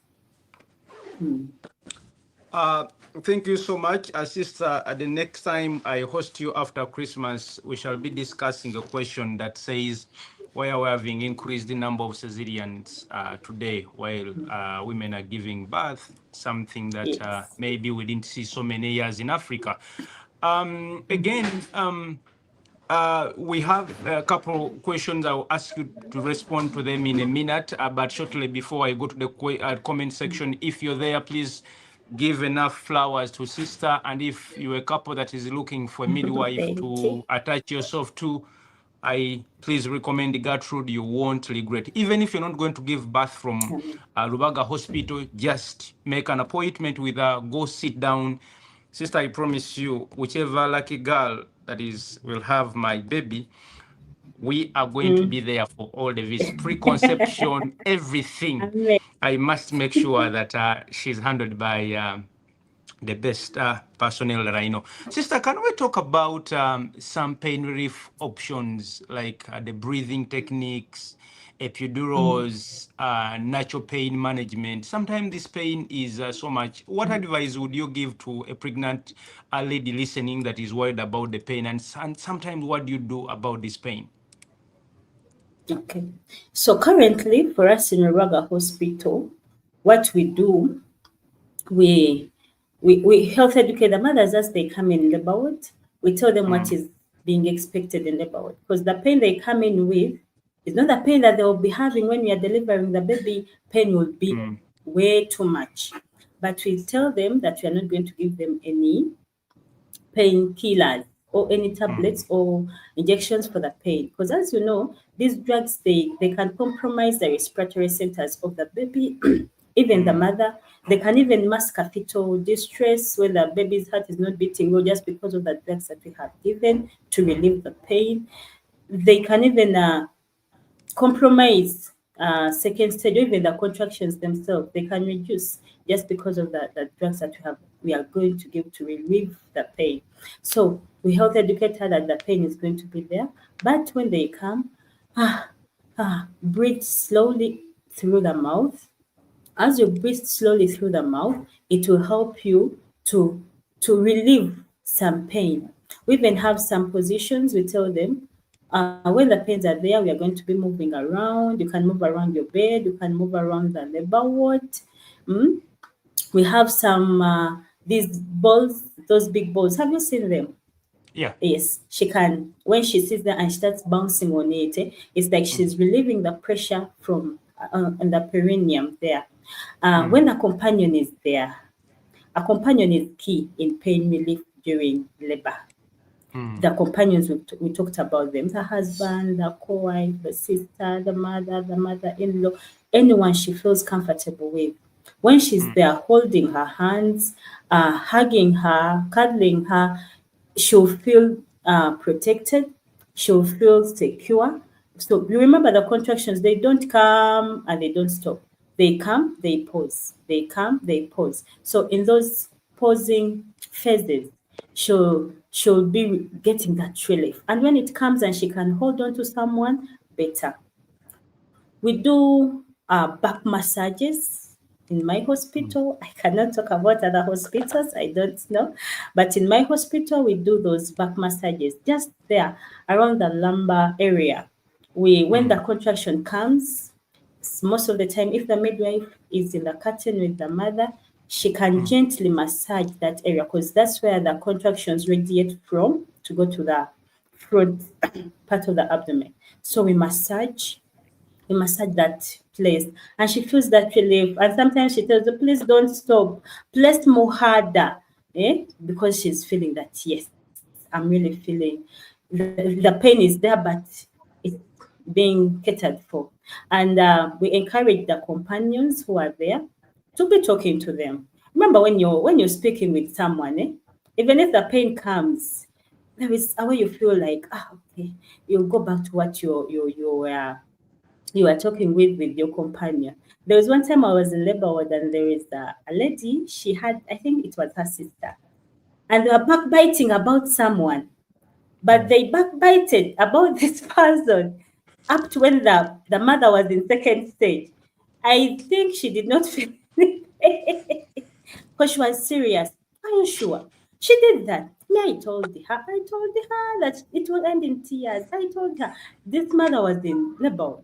Thank you so much, sister. The next time I host you after Christmas, we shall be discussing a question that says why are we having increased the number of cesareans today while women are giving birth, something that maybe we didn't see so many years in Africa. We have a couple questions. I'll ask you to respond to them in a minute, but shortly before I go to the comment section, if you're there, please give enough flowers to sister. And if you're a couple that is looking for a midwife to attach yourself to, I please recommend Gertrude. You won't regret. Even if you're not going to give birth from Rubaga Hospital, just make an appointment with her, go sit down. Sister, I promise you, whichever lucky girl that is will have my baby, we are going to be there for all of this preconception, everything. I must make sure that she's handled by the best personnel that I know. Sister, can we talk about some pain relief options like the breathing techniques, epidurals, natural pain management? Sometimes this pain is so much. What advice would you give to a pregnant lady listening that is worried about the pain? And sometimes what do you do about this pain? Okay. So currently for us in Rubaga Hospital, what we do, we health educate the mothers as they come in labor ward. We tell them what is being expected in labor ward, because the pain they come in with is not the pain that they will be having when we are delivering the baby. Pain will be way too much. But we tell them that we are not going to give them any painkillers or any tablets or injections for the pain. Because as you know, these drugs, they can compromise the respiratory centers of the baby, even the mother. They can even mask a fetal distress when the baby's heart is not beating well just because of the drugs that we have given to relieve the pain. They can even compromise second stage, or even the contractions themselves, they can reduce just because of the drugs that we are going to give to relieve the pain. So we health educate her that the pain is going to be there, but when they come, breathe slowly through the mouth. As you breathe slowly through the mouth, it will help you to relieve some pain. We even have some positions. We tell them when the pains are there, we are going to be moving around. You can move around your bed. You can move around the labor ward. We have some these balls, those big balls. Have you seen them? Yeah. Yes, she can. When she sits there and starts bouncing on it, it's like she's relieving the pressure from on the perineum there. When a companion is there, a companion is key in pain relief during labor. The companions, we talked about them, the husband, the co-wife, the sister, the mother-in-law, anyone she feels comfortable with. When she's there holding her hands, hugging her, cuddling her, she'll feel protected, she'll feel secure. So you remember the contractions, they don't come and they don't stop. They come, they pause. They come, they pause. So in those pausing phases, she'll be getting that relief. And when it comes and she can hold on to someone, better. We do back massages in my hospital. I cannot talk about other hospitals, I don't know. But in my hospital, we do those back massages just there around the lumbar area. When the contraction comes, most of the time, if the midwife is in the curtain with the mother, she can gently massage that area because that's where the contractions radiate from to go to the front part of the abdomen. So we massage that place and she feels that relief. And sometimes she tells her, please don't stop, press more harder. Because she's feeling that, yes, I'm really feeling the pain is there, but it's being catered for. And we encourage the companions who are there to be talking to them. Remember, when you're speaking with someone, even if the pain comes, there is a way you feel like, okay, you'll go back to what you are talking with your companion. There was one time I was in labor ward and there is a lady, she had, I think it was her sister, and they were backbiting about someone, but they backbited about this person up to when the mother was in second stage. I think she did not feel it because she was serious. Are you sure? She did that. Me, I told her. I told her that it will end in tears. I told her this mother was in labor.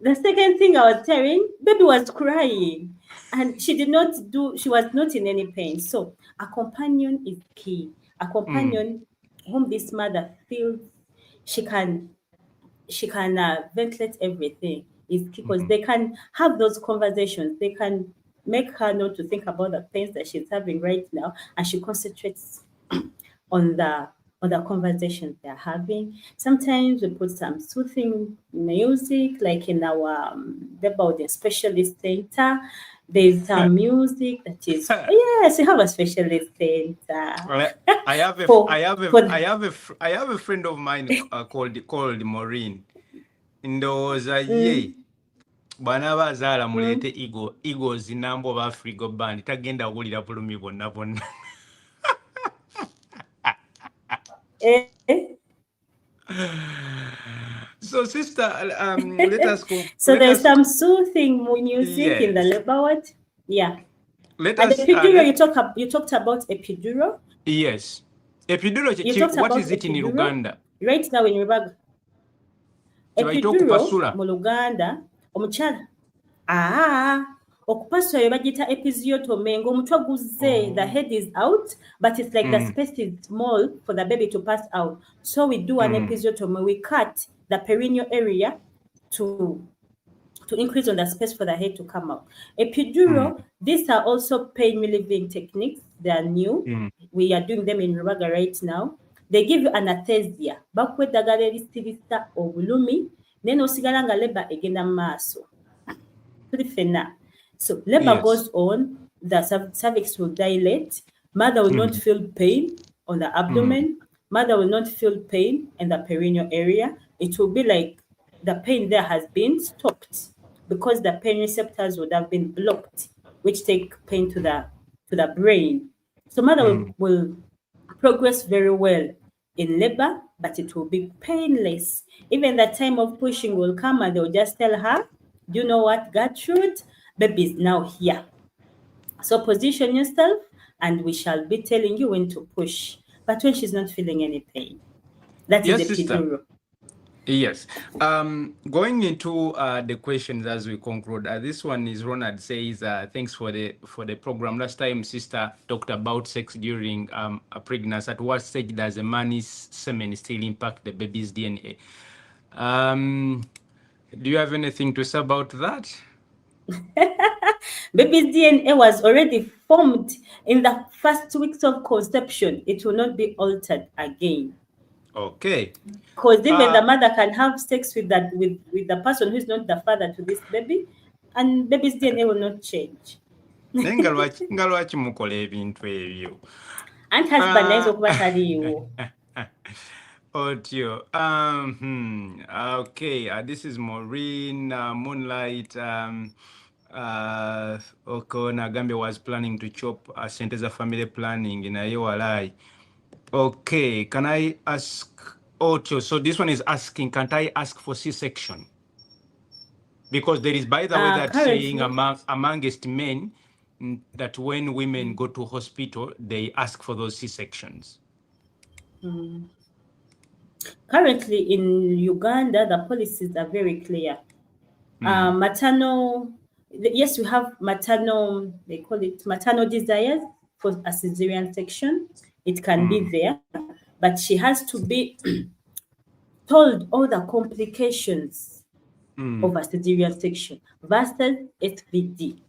The second thing I was telling, baby was crying, and she was not in any pain. So a companion is key. A companion whom this mother feels she can ventilate everything is key because they can have those conversations. They can make her not to think about the pains that she's having right now, and she concentrates on the conversations they're having. Sometimes we put some soothing music, like in our about the specialist center. There's some music that is yes, we have a specialist center. I have a For- I have a for- I have a fr- I have a friend of mine called Maureen. Ndowooza ye bw'anaaba azaala muleete Eagles nambo oba Frigo Band tagenda wulira bulumi bwonna bwonna. eh, So sister, let us so let there's us some soothing music in the yes. labor ward. Yeah. Let And us epidural, you talked about epidural. yes. Epidural, You talked what about is it in epidural. Uganda? Right now in Rubaga. Tebaita Epidural okupasula. mu Luganda omukyala okupasula bye bagiyita episiotomy ng'omutwe guzze, the head is out, but it's like the space is small for the baby to pass out. So we do an episiotomy. We cut the perineal area to increase on the space for the head to come out. Epidural, these are also pain relieving techniques. They are new. We are doing them in Rubaga right now. They give you anesthesia. Bakuwa eddagala erisirisa obulumi, naye n'osigala nga labor egenda mu maaso. Tuli ffenna. So labor goes on, the cervix will dilate, mother will not feel pain on the abdomen, mother will not feel pain in the perineal area. It will be like the pain there has been stopped because the pain receptors would have been blocked, which take pain to the brain. So mother will progress very well in labor, but it will be painless. Even the time of pushing will come and they'll just tell her, do you know what, Gertrude? Baby is now here. So position yourself and we shall be telling you when to push. But when she's not feeling any pain, that is Yes, sister. epidural. Yes. Going into the questions as we conclude, this one is Ronald says, thanks for the program. Last time, sister talked about sex during a pregnancy. At what stage does a man's semen still impact the baby's DNA? Do you have anything to say about that? Baby's DNA was already formed in the first weeks of conception. It will not be altered again. Okay. Because even the mother can have sex with the person who is not the father to this baby, and baby's DNA will not change. Nga lwaki mukola ebintu ebyo? Aunt husband naye okuba taliiwo. Otio. Okay. This is Maureen Moonlight. Okona Gambia was planning to chop centers of family planning in Ayowalai. Okay. Can I ask Otio? So this one is asking, can't I ask for C-section? Because there is, by the way, that saying amongst men that when women go to hospital, they ask for those C-sections. Currently in Uganda, the policies are very clear. Maternal, yes, we have maternal, they call it maternal desires for a cesarean section. It can be there, but she has to be told all the complications of a cesarean section versus SVD.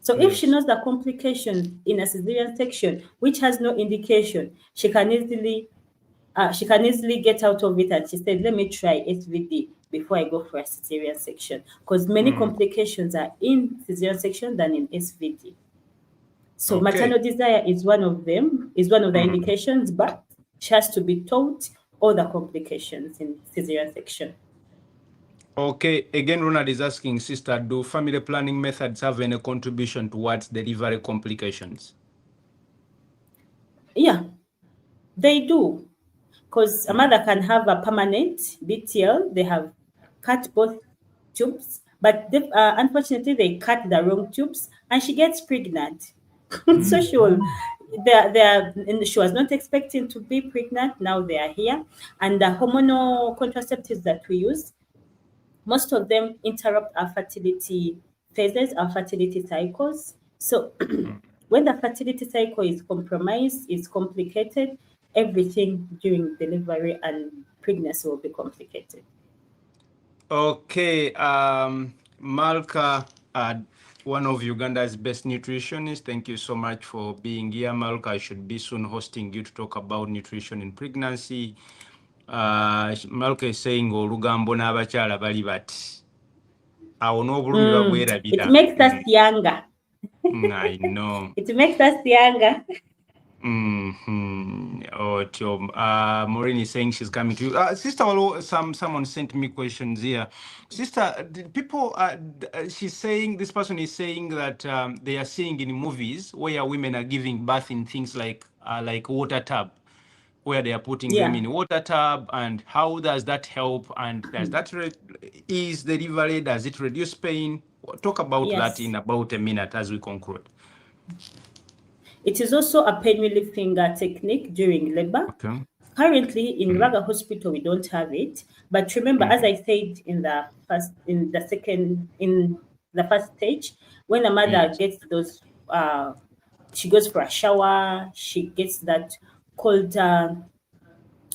So if she knows the complications in a cesarean section, which has no indication, she can easily get out of it, and she said, let me try SVD before I go for a cesarean section, because many complications are in cesarean section than in SVD. So maternal desire is one of them, is one of the indications, but she has to be taught all the complications in cesarean section. Okay, again, Ronald is asking, sister, do family planning methods have any contribution towards delivery complications? Yeah, they do. Because a mother can have a permanent BTL, they have cut both tubes, but unfortunately they cut the wrong tubes and she gets pregnant. So she was not expecting to be pregnant, now they are here. And the hormonal contraceptives that we use, most of them interrupt our fertility phases, our fertility cycles. So when the fertility cycle is compromised, is complicated, everything during delivery and pregnancy will be complicated. Okay, Malka, one of Uganda's best nutritionists, thank you so much for being here, Malka. I should be soon hosting you to talk about nutrition in pregnancy. Malka is saying, Olugambo n'abakyala bali bati. Awo n'obulumi babwerabira. It makes us younger. I know. It makes us younger. Maureen is saying she's coming to you. Sister, someone sent me questions here. Sister, people, she's saying, this person is saying that they are seeing in movies where women are giving birth in things like water tub, where they are putting them in water tub, and how does that help? And does that ease delivery? Does it reduce pain? Talk about that in about a minute as we conclude. It is also a pain relieving technique during labor. Okay. Currently in Raga Hospital, we don't have it. But remember, as I said in the first stage, when a mother gets those, she goes for a shower, she gets that cold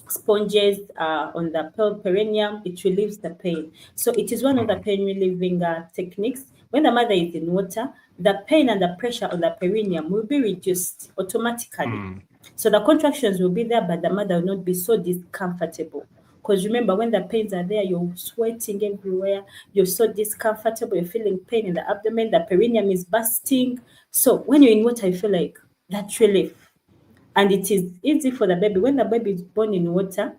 sponges on the perineum, it relieves the pain. So it is one of the pain relieving techniques. When the mother is in water, the pain and the pressure on the perineum will be reduced automatically. So the contractions will be there, but the mother will not be so discomfortable. Because remember, when the pains are there, you're sweating everywhere, you're so discomfortable, you're feeling pain in the abdomen, the perineum is bursting. So when you're in water, you feel like that relief. And it is easy for the baby. When the baby is born in water,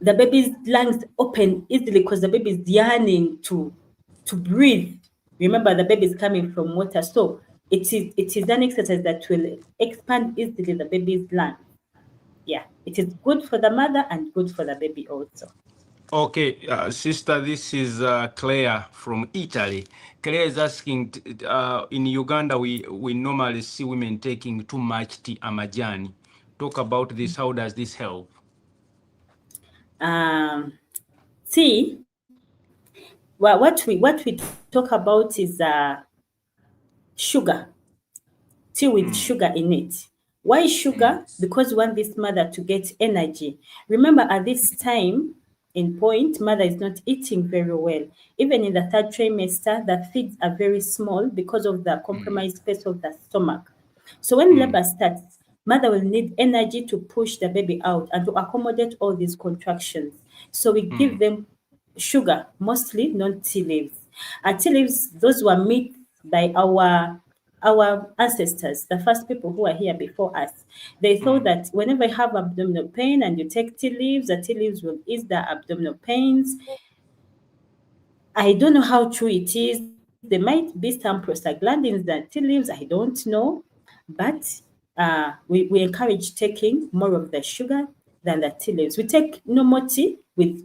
the baby's lungs open easily because the baby is yearning to breathe. Remember, the baby is coming from water, so it is an exercise that will expand easily the baby's lungs. Yeah, it is good for the mother and good for the baby also. Okay, sister, this is Claire from Italy. Claire is asking, in Uganda, we normally see women taking too much tea amajani. Talk about this. How does this help? Tea, well, what we talk about is sugar. Tea with sugar in it. Why sugar? Because we want this mother to get energy. Remember, at this time in point, mother is not eating very well. Even in the third trimester, the feeds are very small because of the compromised space of the stomach. So when labor starts, mother will need energy to push the baby out and to accommodate all these contractions. So we give them sugar, mostly not tea leaves. Tea leaves, those were made by our ancestors, the first people who are here before us. They thought that whenever you have abdominal pain and you take tea leaves, the tea leaves will ease the abdominal pains. I don't know how true it is. There might be some prostaglandins that tea leaves, I don't know. But we encourage taking more of the sugar than the tea leaves. We take normal tea with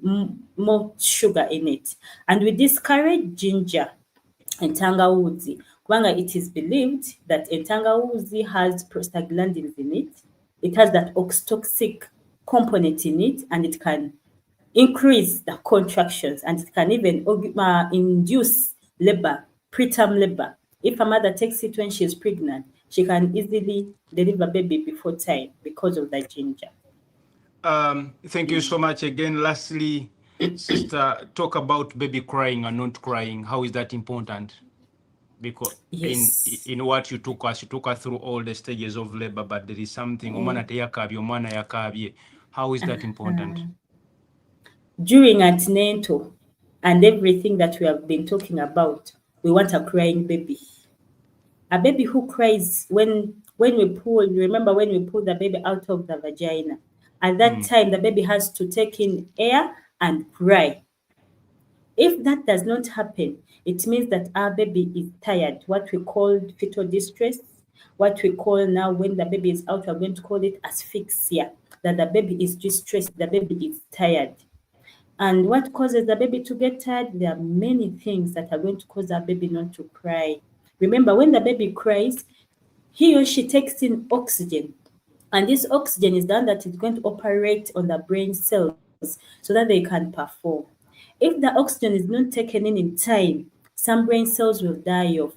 more sugar in it. And we discourage ginger and tangawuzi. Kubanga it is believed that entangawuzi has prostaglandins in it. It has that oxytocin component in it, and it can increase the contractions, and it can even induce labor, preterm labor. If a mother takes it when she's pregnant, she can easily deliver baby before time because of the ginger. Thank you so much again. Lastly, sister, talk about baby crying and not crying. How is that important? Because Yes. in what you took us through all the stages of labor, but there is something. How is that important? During antenatal and everything that we have been talking about, we want a crying baby. A baby who cries when we pull, remember when we pull the baby out of the vagina. At that time, the baby has to take in air and cry. If that does not happen, it means that our baby is tired, what we call fetal distress, what we call now when the baby is out, we're going to call it asphyxia, that the baby is distressed, the baby is tired. And what causes the baby to get tired? There are many things that are going to cause our baby not to cry. Remember, when the baby cries, he or she takes in oxygen. And this oxygen is done that it's going to operate on the brain cells so that they can perform. If the oxygen is not taken in time, some brain cells will die off.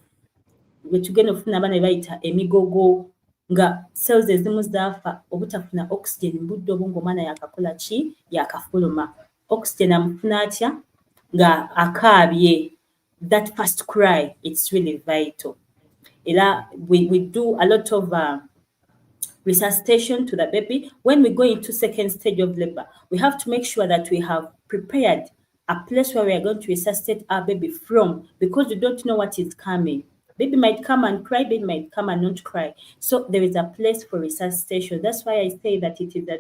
Wetugenda okufuna abaana be bayita emigogo nga cells ezimu zaafa obutafuna oxygen mu budde obwo ng'omwana yakakola ki? Yakafuluma. Oxygen amufuna atya? Nga akaabye. That first cry, it's really vital. We do a lot of resuscitation to the baby. When we go into second stage of labor, we have to make sure that we have prepared a place where we are going to resuscitate our baby from, because we don't know what is coming. Baby might come and cry, baby might come and not cry. So there is a place for resuscitation. That's why I say that it is a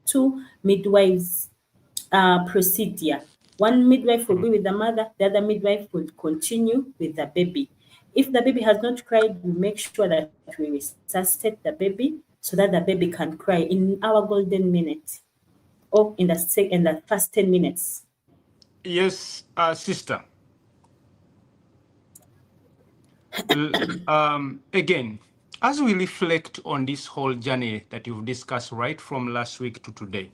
two midwives procedure. One midwife will be with the mother, the other midwife will continue with the baby. If the baby has not cried, we make sure that we resuscitate the baby so that the baby can cry in our golden minute or in the first 10 minutes. Yes, sister. Again, as we reflect on this whole journey that you've discussed right from last week to today,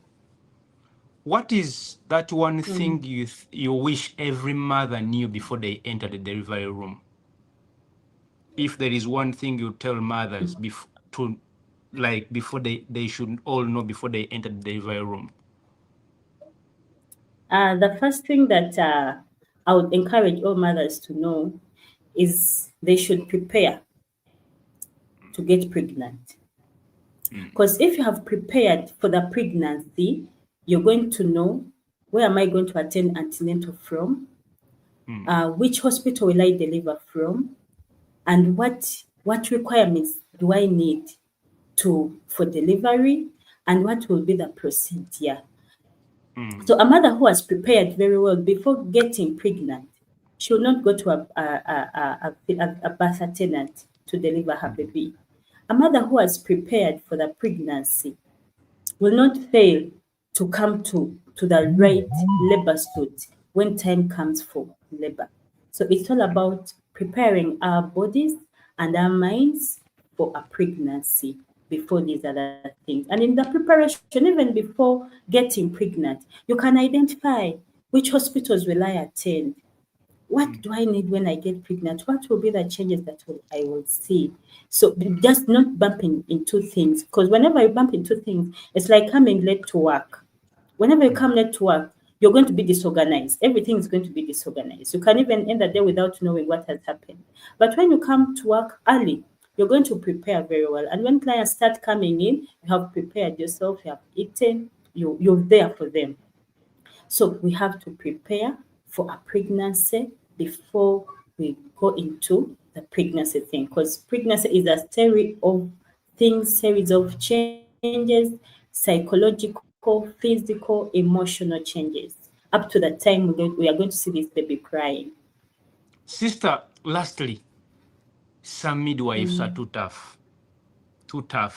what is that one thing you wish every mother knew before they enter the delivery room? If there is one thing you tell mothers before they should all know before they enter the delivery room. The first thing that I would encourage all mothers to know is they should prepare to get pregnant. Because if you have prepared for the pregnancy, you're going to know, where am I going to attend antenatal from? Which hospital will I deliver from? And what requirements do I need for delivery? And what will be the procedure? So a mother who has prepared very well before getting pregnant, she will not go to a birth attendant to deliver her baby. A mother who has prepared for the pregnancy will not fail to come to the right labor suit when time comes for labor. So it's all about preparing our bodies and our minds for a pregnancy before these other things. And in the preparation, even before getting pregnant, you can identify which hospitals will I attend, what do I need when I get pregnant? What will be the changes that I will see? So just not bumping into things, because whenever you bump into things, it's like coming late to work. Whenever you come late to work, you're going to be disorganized. Everything is going to be disorganized. You can even end the day without knowing what has happened. But when you come to work early, you're going to prepare very well. And when clients start coming in, you have prepared yourself, you have eaten, you're there for them. So we have to prepare for a pregnancy before we go into the pregnancy thing, because pregnancy is a series of things, series of changes, psychological, physical, emotional changes, up to the time we are going to see this baby crying. Sister, lastly, some midwives are too tough.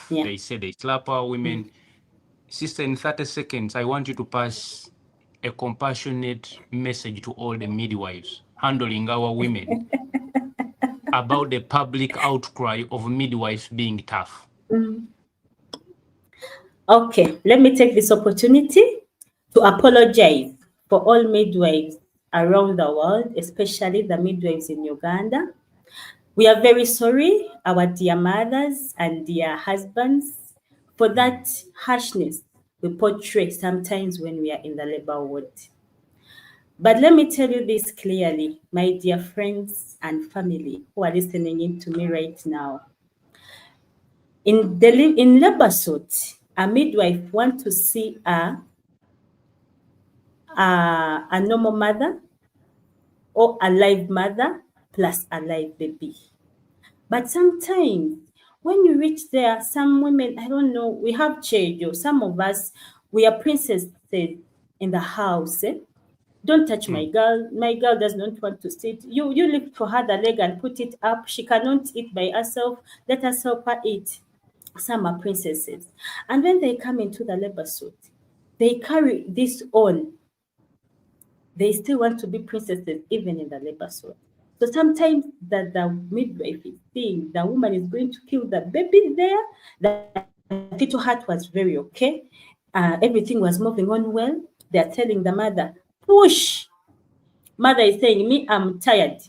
Yeah. They say they slap our women. Sister, in 30 seconds, I want you to pass a compassionate message to all the midwives handling our women about the public outcry of midwives being tough. Okay, let me take this opportunity to apologize for all midwives around the world, especially the midwives in Uganda. We are very sorry, our dear mothers and dear husbands, for that harshness we portray sometimes when we are in the labor ward. But let me tell you this clearly, my dear friends and family who are listening in to me right now. In labor suit, a midwife wants to see a normal mother or a live mother plus a live baby. But sometimes when you reach there, some women, I don't know, we have changed. Some of us, we are princesses in the house. Don't touch my girl. My girl does not want to sit. You lift for her the leg and put it up. She cannot eat by herself. Let us help her eat. Some are princesses. And when they come into the labor suit, they carry this on. They still want to be princesses even in the labor suit. So sometimes that the midwife is seeing the woman is going to kill the baby there. The fetal heart was very okay. Everything was moving on well. They are telling the mother, push. Mother is saying, me, I'm tired.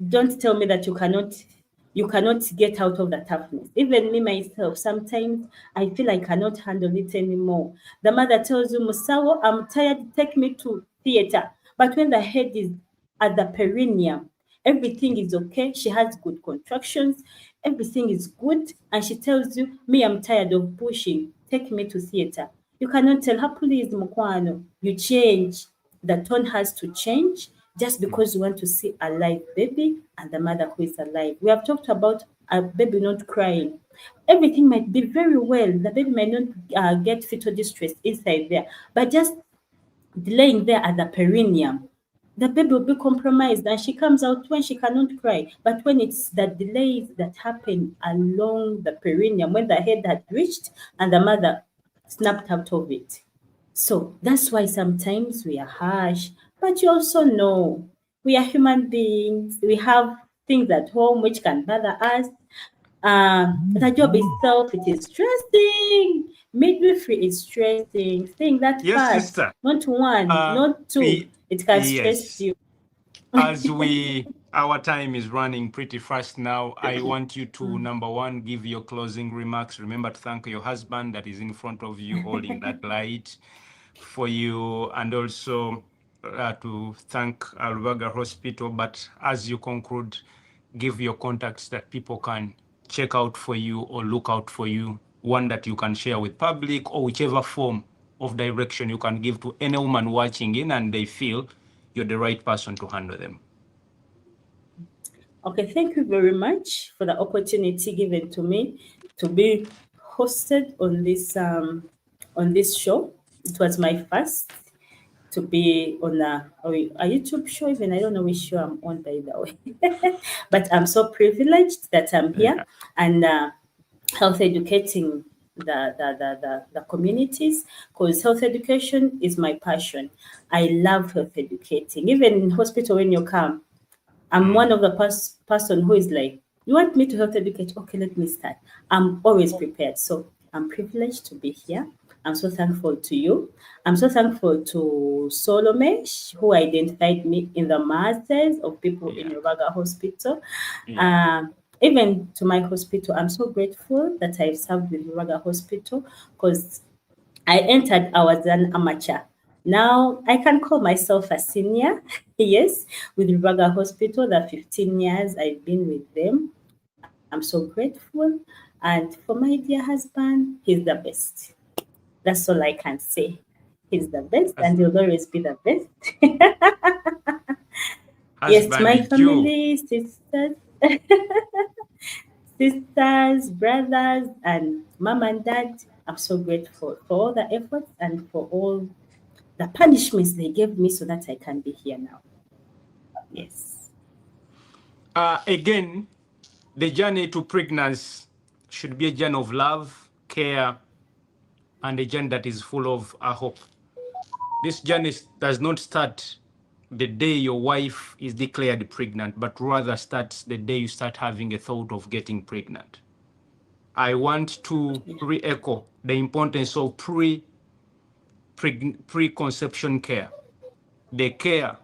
Don't tell me that you cannot get out of the toughness. Even me myself, sometimes I feel I cannot handle it anymore. The mother tells you, Musawo, I'm tired, take me to theater. But when the head is at the perineum, everything is okay. She has good contractions, everything is good, and she tells you, me, I'm tired of pushing, take me to theater. You cannot tell her, please, Mukwano, you change. The tone has to change just because you want to see a live baby and the mother who is alive. We have talked about a baby not crying. Everything might be very well. The baby might not get fetal distress inside there, but just laying there at the perineum, the baby will be compromised and she comes out when she cannot cry. But when it's the delays that happen along the perineum, when the head had reached and the mother snapped out of it. So that's why sometimes we are harsh, but you also know we are human beings. We have things at home which can bother us. The job itself, it is stressing. Midwifery is stressing. Saying that Yes, fast, sister. not one, not two. It can stress Yes. you. As our time is running pretty fast now, I want you to, number one, give your closing remarks. Remember to thank your husband that is in front of you holding that light for you, and also to thank Alvaga Hospital. But as you conclude, give your contacts that people can check out for you or look out for you, one that you can share with public, or whichever form of direction you can give to any woman watching in and they feel you're the right person to handle them. Okay, thank you very much for the opportunity given to me to be hosted on this show. it was my first to be on a YouTube show. Even I don't know which show I'm on, by the way. But I'm so privileged that I'm here and health educating the communities, because health education is my passion. I love health educating. Even in hospital when you come, I'm one of the person who is like, you want me to health educate? Okay, let me start. I'm always prepared. So I'm privileged to be here. I'm so thankful to you. I'm so thankful to Solomon, who identified me in the masses of people in Rubaga Hospital. Even to my hospital, I'm so grateful that I've served with Rubaga Hospital, because I entered, I was an amateur. Now I can call myself a senior, yes, with Rubaga Hospital. The 15 years I've been with them. I'm so grateful. And for my dear husband, he's the best. That's all I can say. He's the best and he'll always be the best. Yes, to my family, sisters, brothers, and mom and dad, I'm so grateful for all the efforts and for all the punishments they gave me so that I can be here now. Yes. Again, the journey to pregnancy should be a journey of love, care, and a journey that is full of hope. This journey does not start the day your wife is declared pregnant, but rather starts the day you start having a thought of getting pregnant. I want to re-echo the importance of preconception care. The care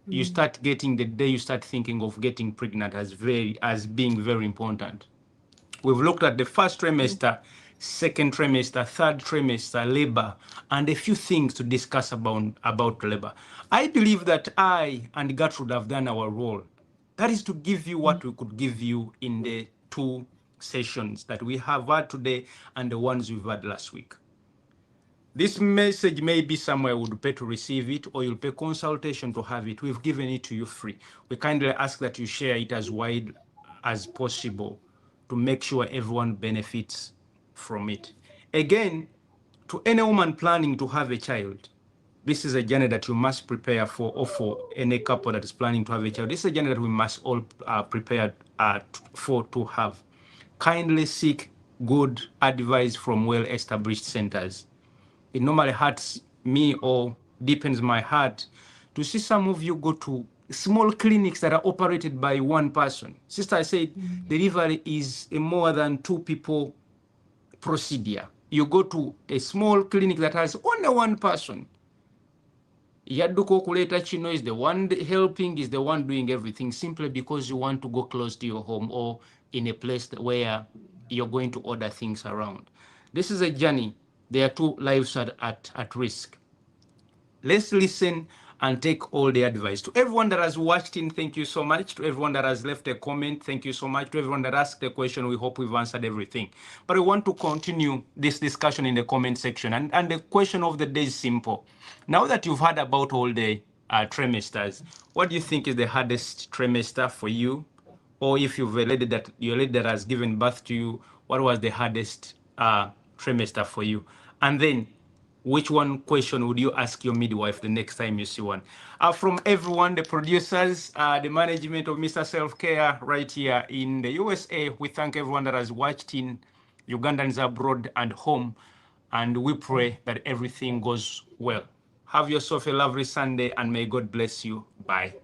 you start getting the day you start thinking of getting pregnant as being very important. We've looked at the first trimester, second trimester, third trimester, labor, and a few things to discuss about labor. I believe that I and Gertrude have done our role. That is to give you what we could give you in the 2 sessions that we have had today and the ones we've had last week. This message may be somewhere you would pay to receive it, or you'll pay consultation to have it. We've given it to you free. We kindly ask that you share it as wide as possible to make sure everyone benefits from it. Again, to any woman planning to have a child, this is a journey that you must prepare for, or for any couple that is planning to have a child. This is a journey that we must all prepare for to have. Kindly seek good advice from well-established centers. It normally hurts me or deepens my heart to see some of you go to small clinics that are operated by one person. Sister, I said delivery is a more than 2 people procedure. You go to a small clinic that has only one person. Yaduko kuleta chino is the one helping, is the one doing everything, simply because you want to go close to your home or in a place where you're going to order things around. This is a journey. There are 2 lives at risk. Let's listen and take all the advice. To everyone that has watched in, thank you so much. To everyone that has left a comment, thank you so much. To everyone that asked a question, we hope we've answered everything. But I want to continue this discussion in the comment section. And the question of the day is simple. Now that you've heard about all the trimesters, what do you think is the hardest trimester for you? Or if you've a lady that has given birth to you, what was the hardest trimester for you? And then, which one question would you ask your midwife the next time you see one? From everyone, the producers, the management of Mr.Selfcare right here in the USA, we thank everyone that has watched in Ugandans abroad and home, and we pray that everything goes well. Have yourself a lovely Sunday, and may God bless you. Bye.